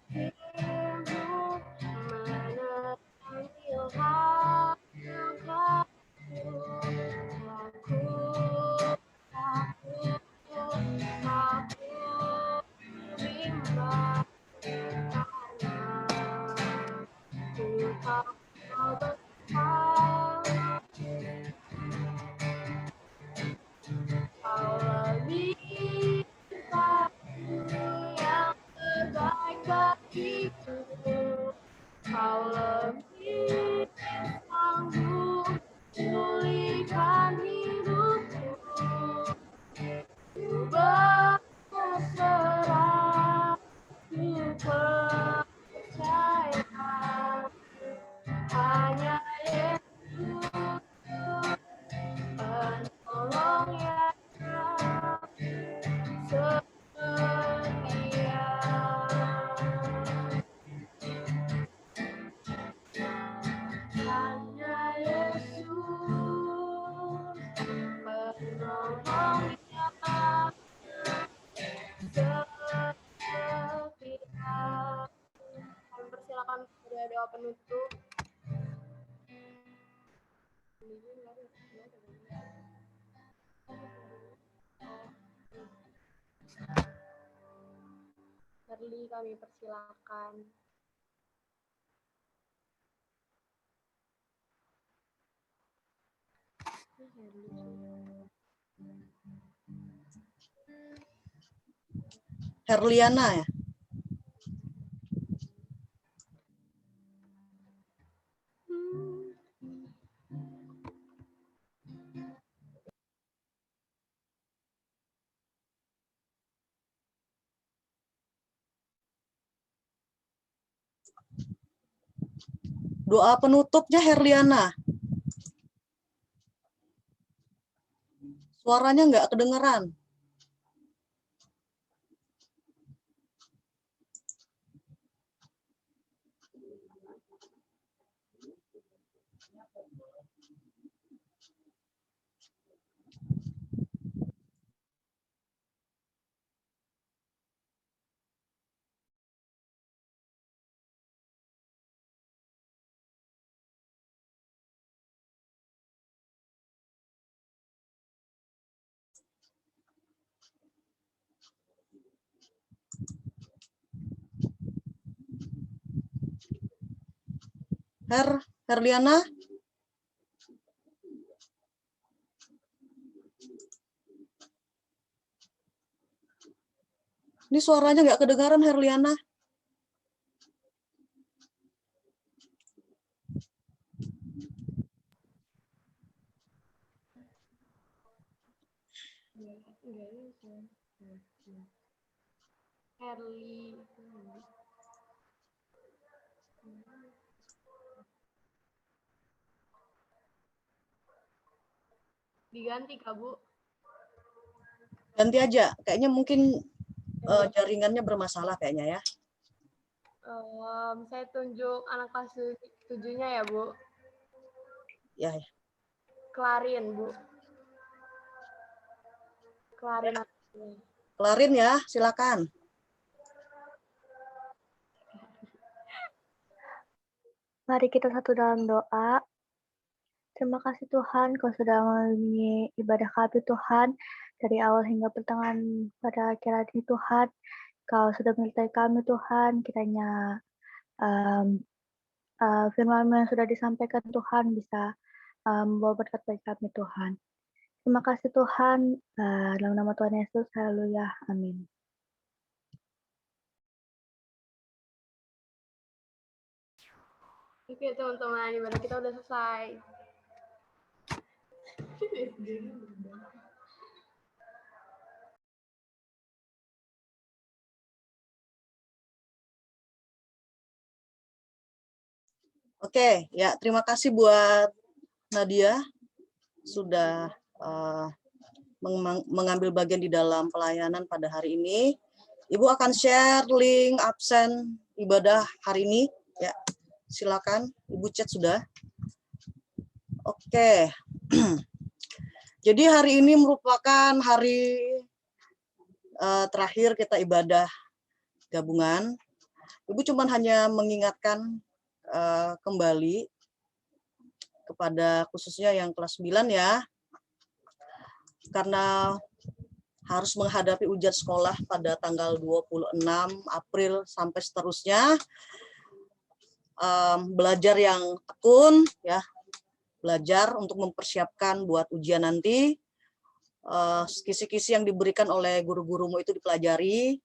kasih-Mu menerangi langkahku. Takut, takut, takut bimbang, karena ku tahu Kau bersama. Kau lebih tahu yang terbaik bagiku. Kau lebih sanggup pulihkan hidupku. Ku berserah, ku percaya hanya Yesus penolong yang setia. Hanya Yesus penolong yang setia. Kami persilakan pada doa penutup. Herli kami persilakan. Herliana ya. Doa penutupnya Herliana. Suaranya nggak kedengeran. Herliana? Ini suaranya nggak kedengaran, Herliana. Herli. Diganti Kak Bu. Ganti aja. Kayaknya mungkin jaringannya bermasalah kayaknya ya. Saya tunjuk anak kelas 7-nya ya Bu. Ya. Klarin Bu. Klarin. Kelarin ya, silakan. Mari kita satu dalam doa. Terima kasih Tuhan, Kau sudah melindungi ibadah kami Tuhan, dari awal hingga pertengahan pada akhir ini Tuhan. Kau sudah menyertai kami Tuhan, kiranya firman-Mu yang sudah disampaikan Tuhan bisa membawa berkat bagi kami Tuhan. Terima kasih Tuhan, dalam nama Tuhan Yesus, haleluya, amin. Oke teman-teman, ibadah kita udah selesai. Oke, ya terima kasih buat Nadia sudah mengambil bagian di dalam pelayanan pada hari ini. Ibu akan share link absen ibadah hari ini. Ya, silakan. Ibu chat sudah. Oke. Jadi hari ini merupakan hari terakhir kita ibadah gabungan. Ibu cuma hanya mengingatkan kembali kepada khususnya yang kelas 9 ya, karena harus menghadapi ujian sekolah pada tanggal 26 April sampai seterusnya. Belajar yang tekun ya, belajar untuk mempersiapkan buat ujian nanti. Kisi-kisi yang diberikan oleh guru-gurumu itu dipelajari,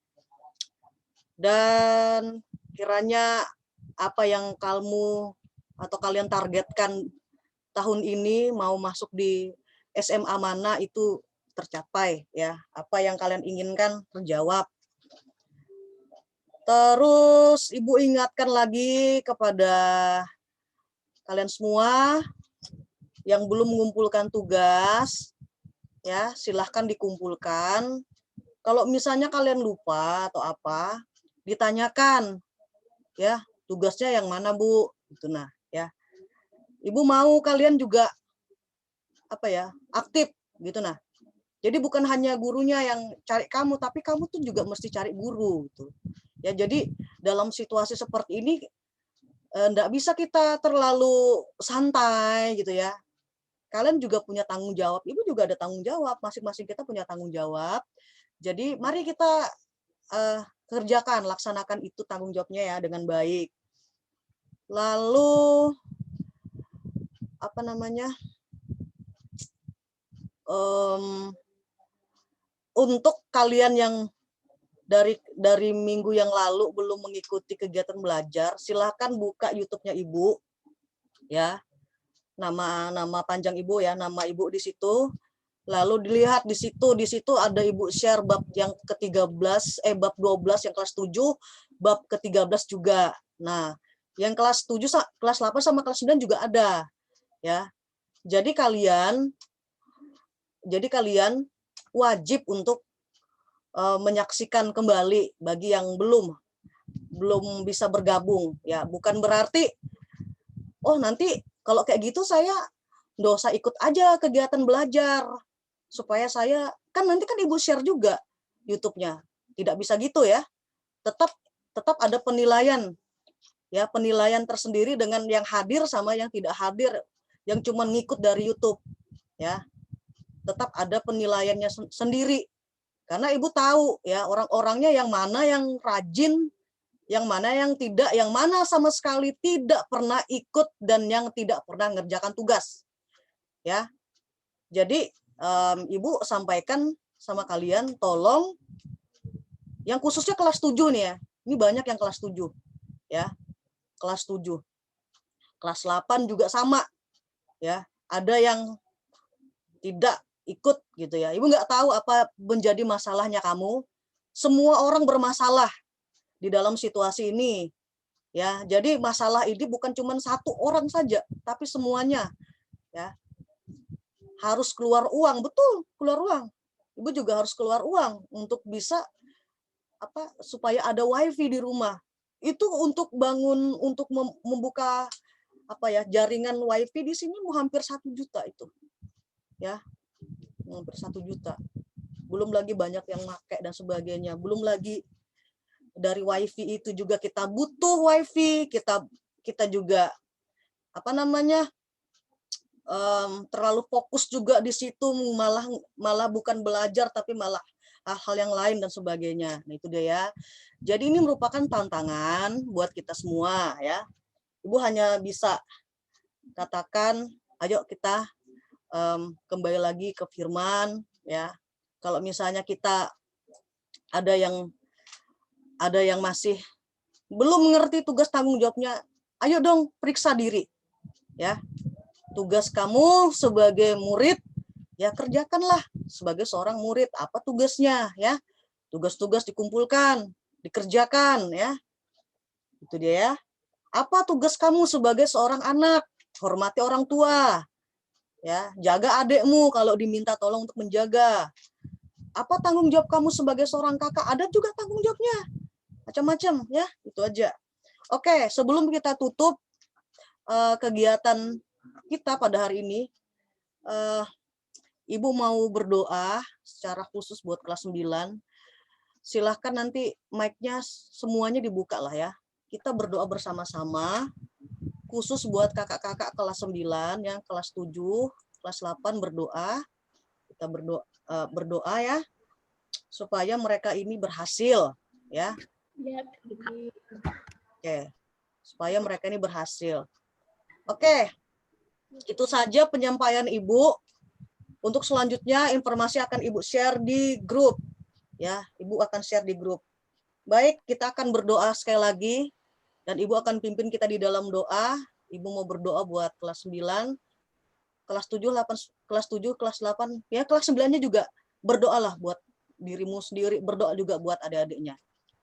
dan kiranya apa yang kamu atau kalian targetkan tahun ini mau masuk di SMA mana itu tercapai ya, apa yang kalian inginkan terjawab. Terus Ibu ingatkan lagi kepada kalian semua yang belum mengumpulkan tugas ya, silahkan dikumpulkan. Kalau misalnya kalian lupa atau apa, ditanyakan ya, tugasnya yang mana Bu, gitu. Nah ya, Ibu mau kalian juga apa ya, aktif gitu. Nah jadi bukan hanya gurunya yang cari kamu, tapi kamu tuh juga mesti cari guru gitu ya. Jadi dalam situasi seperti ini enggak bisa kita terlalu santai gitu ya. Kalian juga punya tanggung jawab, Ibu juga ada tanggung jawab, masing-masing kita punya tanggung jawab. Jadi mari kita kerjakan, laksanakan itu tanggung jawabnya ya dengan baik. Lalu apa namanya, untuk kalian yang dari minggu yang lalu belum mengikuti kegiatan belajar, silahkan buka YouTube-nya Ibu ya, nama panjang Ibu ya, nama Ibu di situ. Lalu dilihat di situ ada Ibu share bab yang ke-13, bab 12 yang kelas 7, bab ke-13 juga. Nah, yang kelas 7, kelas 8 sama kelas 9 juga ada ya. Jadi kalian wajib untuk menyaksikan kembali bagi yang belum bisa bergabung ya. Bukan berarti oh nanti kalau kayak gitu saya nggak usah ikut aja kegiatan belajar, supaya saya kan nanti kan Ibu share juga YouTube-nya. Tidak bisa gitu ya. Tetap ada penilaian ya, penilaian tersendiri dengan yang hadir sama yang tidak hadir, yang cuma ngikut dari YouTube ya. Tetap ada penilaiannya sendiri. Karena Ibu tahu ya, orang-orangnya yang mana yang rajin yang mana yang tidak, yang mana sama sekali tidak pernah ikut dan yang tidak pernah ngerjakan tugas. Ya. Jadi Ibu sampaikan sama kalian, tolong yang khususnya kelas 7 nih ya. Ini banyak yang kelas 7 ya. Kelas 7. Kelas 8 juga sama ya. Ada yang tidak ikut gitu ya. Ibu nggak tahu apa menjadi masalahnya kamu. Semua orang bermasalah di dalam situasi ini ya. Jadi masalah ini bukan cuma satu orang saja, tapi semuanya ya. Harus keluar uang, betul, keluar uang. Ibu juga harus keluar uang untuk bisa supaya ada wifi di rumah. Itu untuk bangun, untuk membuka jaringan wifi di sini mau hampir 1 juta itu. Ya. Hampir 1 juta. Belum lagi banyak yang pakai dan sebagainya. Belum lagi dari wifi itu juga kita butuh wifi, kita juga terlalu fokus juga di situ, malah bukan belajar tapi malah hal-hal yang lain dan sebagainya. Nah, itu dia ya. Jadi ini merupakan tantangan buat kita semua ya. Ibu hanya bisa katakan, ayo kita kembali lagi ke firman ya. Kalau misalnya kita ada yang masih belum mengerti tugas tanggung jawabnya, ayo dong periksa diri ya. Tugas kamu sebagai murid ya, kerjakanlah sebagai seorang murid apa tugasnya ya. Tugas-tugas dikumpulkan, dikerjakan ya. Itu dia ya. Apa tugas kamu sebagai seorang anak? Hormati orang tua. Ya, jaga adikmu kalau diminta tolong untuk menjaga. Apa tanggung jawab kamu sebagai seorang kakak? Ada juga tanggung jawabnya. Macam-macam ya, itu aja. Oke, sebelum kita tutup kegiatan kita pada hari ini, Ibu mau berdoa secara khusus buat kelas 9. Silahkan nanti mic-nya semuanya dibuka lah ya. Kita berdoa bersama-sama, khusus buat kakak-kakak kelas 9, yang kelas 7, kelas 8 berdoa. Kita berdoa ya, supaya mereka ini berhasil ya. Oke, supaya mereka ini berhasil. Oke, itu saja penyampaian Ibu. Untuk selanjutnya informasi akan Ibu share di grup. Ya, Ibu akan share di grup. Baik, kita akan berdoa sekali lagi. Dan Ibu akan pimpin kita di dalam doa. Ibu mau berdoa buat kelas 9, kelas 7, kelas 8. Ya, kelas 9-nya juga berdoalah buat dirimu sendiri. Berdoa juga buat adik-adiknya.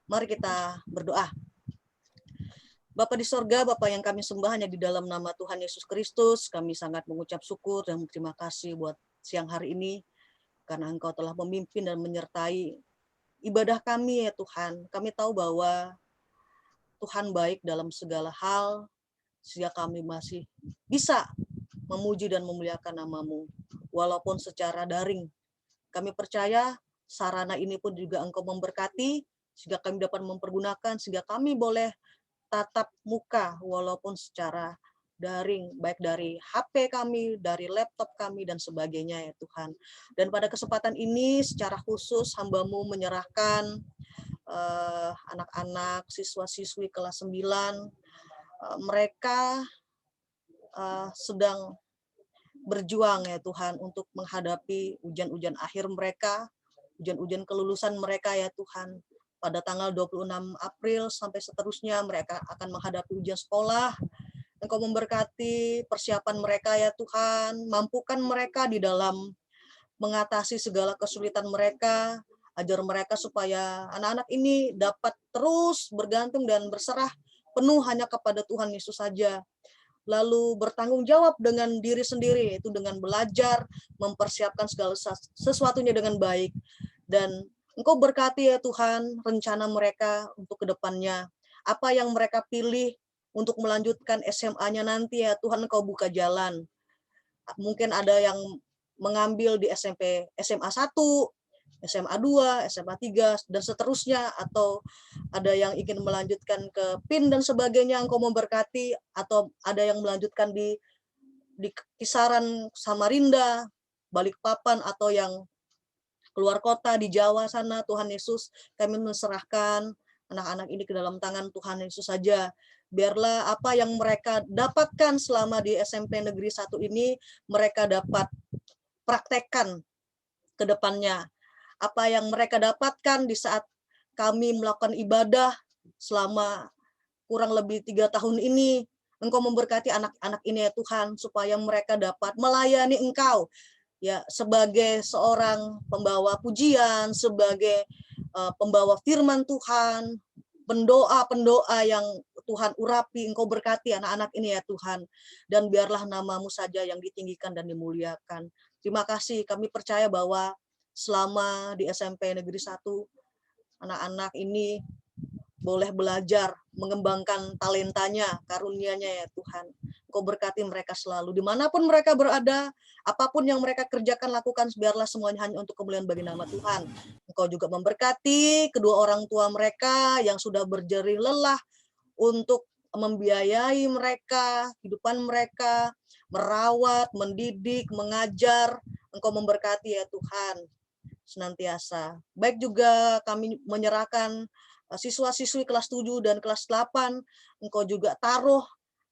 Mari kita berdoa. Bapa di sorga, Bapa yang kami sembah hanya di dalam nama Tuhan Yesus Kristus, kami sangat mengucap syukur dan berterima kasih buat siang hari ini, karena Engkau telah memimpin dan menyertai ibadah kami ya Tuhan. Kami tahu bahwa Tuhan baik dalam segala hal, sehingga kami masih bisa memuji dan memuliakan nama-Mu, walaupun secara daring. Kami percaya sarana ini pun juga Engkau memberkati, sehingga kami dapat mempergunakan, sehingga kami boleh tatap muka walaupun secara daring, baik dari HP kami, dari laptop kami, dan sebagainya ya Tuhan. Dan pada kesempatan ini secara khusus hamba-Mu menyerahkan anak-anak, siswa-siswi kelas 9, mereka sedang berjuang ya Tuhan untuk menghadapi ujian-ujian akhir mereka, ujian-ujian kelulusan mereka ya Tuhan. Pada tanggal 26 April sampai seterusnya mereka akan menghadapi ujian sekolah. Engkau memberkati persiapan mereka ya Tuhan, mampukan mereka di dalam mengatasi segala kesulitan mereka, ajar mereka supaya anak-anak ini dapat terus bergantung dan berserah penuh hanya kepada Tuhan Yesus saja. Lalu bertanggung jawab dengan diri sendiri, yaitu dengan belajar, mempersiapkan segala sesuatunya dengan baik. Dan Engkau berkati ya Tuhan rencana mereka untuk kedepannya. Apa yang mereka pilih untuk melanjutkan SMA-nya nanti ya Tuhan, Engkau buka jalan. Mungkin ada yang mengambil di SMA 1, SMA 2, SMA 3, dan seterusnya. Atau ada yang ingin melanjutkan ke PIN dan sebagainya, Engkau memberkati. Atau ada yang melanjutkan di kisaran Samarinda, Balikpapan, atau yang keluar kota di Jawa sana. Tuhan Yesus, kami menserahkan anak-anak ini ke dalam tangan Tuhan Yesus saja. Biarlah apa yang mereka dapatkan selama di SMP Negeri 1 ini, mereka dapat praktekkan ke depannya. Apa yang mereka dapatkan di saat kami melakukan ibadah selama kurang lebih 3 tahun ini, Engkau memberkati anak-anak ini ya Tuhan, supaya mereka dapat melayani Engkau ya sebagai seorang pembawa pujian, sebagai pembawa firman Tuhan, pendoa-pendoa yang Tuhan urapi. Engkau berkati anak-anak ini ya Tuhan, dan biarlah nama-Mu saja yang ditinggikan dan dimuliakan. Terima kasih, kami percaya bahwa selama di SMP Negeri 1, anak-anak ini boleh belajar, mengembangkan talentanya, karunia-Nya ya Tuhan. Engkau berkati mereka selalu, dimanapun mereka berada, apapun yang mereka kerjakan, lakukan, biarlah semuanya hanya untuk kemuliaan bagi nama Tuhan. Engkau juga memberkati kedua orang tua mereka yang sudah berjerih lelah untuk membiayai mereka, kehidupan mereka, merawat, mendidik, mengajar. Engkau memberkati ya Tuhan, senantiasa. Baik juga kami menyerahkan siswa-siswi kelas 7 dan kelas 8, Engkau juga taruh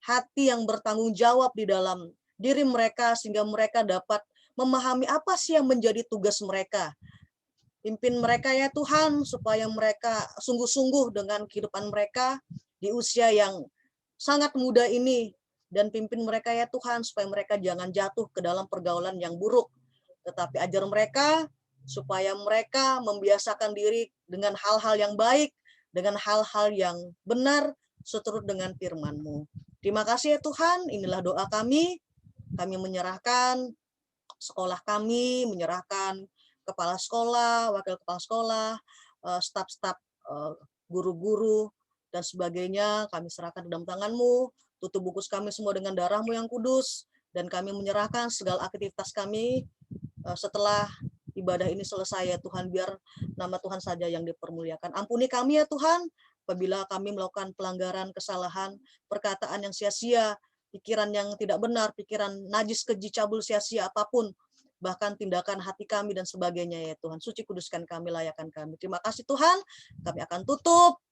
hati yang bertanggung jawab di dalam diri mereka, sehingga mereka dapat memahami apa sih yang menjadi tugas mereka. Pimpin mereka ya Tuhan, supaya mereka sungguh-sungguh dengan kehidupan mereka di usia yang sangat muda ini, dan pimpin mereka ya Tuhan, supaya mereka jangan jatuh ke dalam pergaulan yang buruk, tetapi ajar mereka supaya mereka membiasakan diri dengan hal-hal yang baik, dengan hal-hal yang benar, seturut dengan firman-Mu. Terima kasih ya Tuhan, inilah doa kami. Kami menyerahkan sekolah kami, menyerahkan kepala sekolah, wakil kepala sekolah, staf-staf guru-guru, dan sebagainya. Kami serahkan ke dalam tangan-Mu. Tutup bungkus kami semua dengan darah-Mu yang kudus, dan kami menyerahkan segala aktivitas kami setelah ibadah ini selesai ya Tuhan, biar nama Tuhan saja yang dipermuliakan. Ampuni kami ya Tuhan, apabila kami melakukan pelanggaran, kesalahan, perkataan yang sia-sia, pikiran yang tidak benar, pikiran najis, keji, cabul, sia-sia apapun, bahkan tindakan hati kami dan sebagainya ya Tuhan. Suci kuduskan kami, layakan kami. Terima kasih Tuhan, kami akan tutup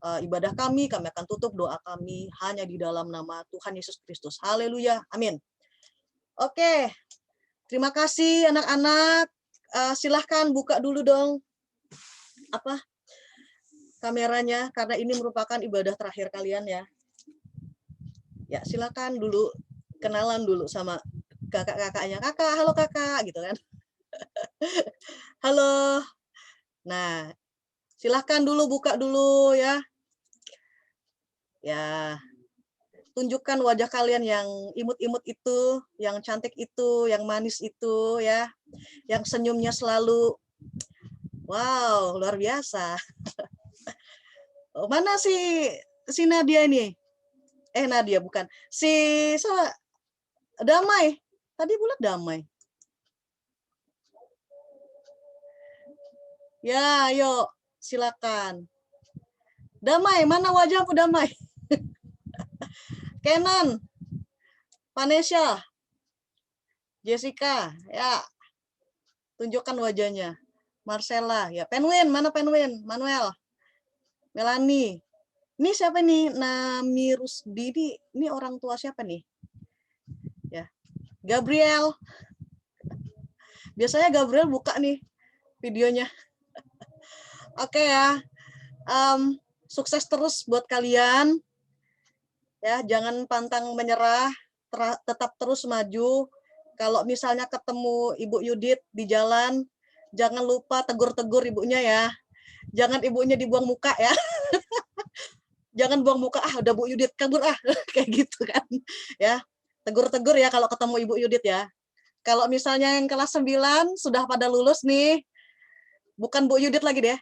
ibadah kami akan tutup doa kami hanya di dalam nama Tuhan Yesus Kristus. Haleluya, amin. Oke, terima kasih anak-anak. Silahkan buka dulu dong kameranya, karena ini merupakan ibadah terakhir kalian ya. Ya, silakan dulu kenalan dulu sama kakak-kakaknya. Kakak, halo kakak, gitu kan. Halo. Nah, silahkan dulu buka dulu ya. Ya, tunjukkan wajah kalian yang imut-imut itu, yang cantik itu, yang manis itu ya. Yang senyumnya selalu, wow, luar biasa. Mana si Nadia ini? Nadia bukan. Si Damai. Tadi bulat Damai. Ya, ayo silakan. Damai, mana wajahmu Damai? Kenan, Vanessa, Jessica, ya. Tunjukkan wajahnya. Marcella, ya. Penwin, mana Penwin? Manuel, Melanie. Ini siapa nih? Nami Rusdi, ini orang tua siapa nih? Ya. Gabriel. Biasanya Gabriel buka nih videonya. Oke ya. Sukses terus buat kalian. Ya, jangan pantang menyerah, tetap terus maju. Kalau misalnya ketemu Ibu Yudit di jalan, jangan lupa tegur-tegur ibunya ya. Jangan ibunya dibuang muka ya. Jangan buang muka, udah Bu Yudit kabur kayak gitu kan. Ya. Tegur-tegur ya kalau ketemu Ibu Yudit ya. Kalau misalnya yang kelas 9 sudah pada lulus nih, bukan Bu Yudit lagi deh.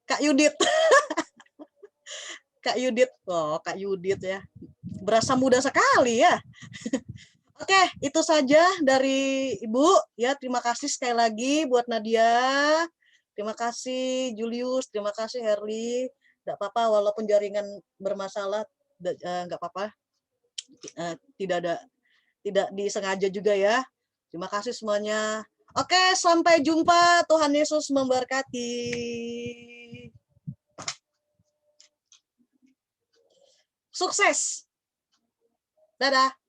Kak Yudit. Kak Yudit. Oh, Kak Yudit ya. Berasa muda sekali ya. Oke, itu saja dari Ibu ya. Terima kasih sekali lagi buat Nadia. Terima kasih Julius, terima kasih Herli. Enggak apa-apa walaupun jaringan bermasalah, enggak apa-apa. Tidak disengaja juga ya. Terima kasih semuanya. Oke, sampai jumpa. Tuhan Yesus memberkati. Sukses. Dadah.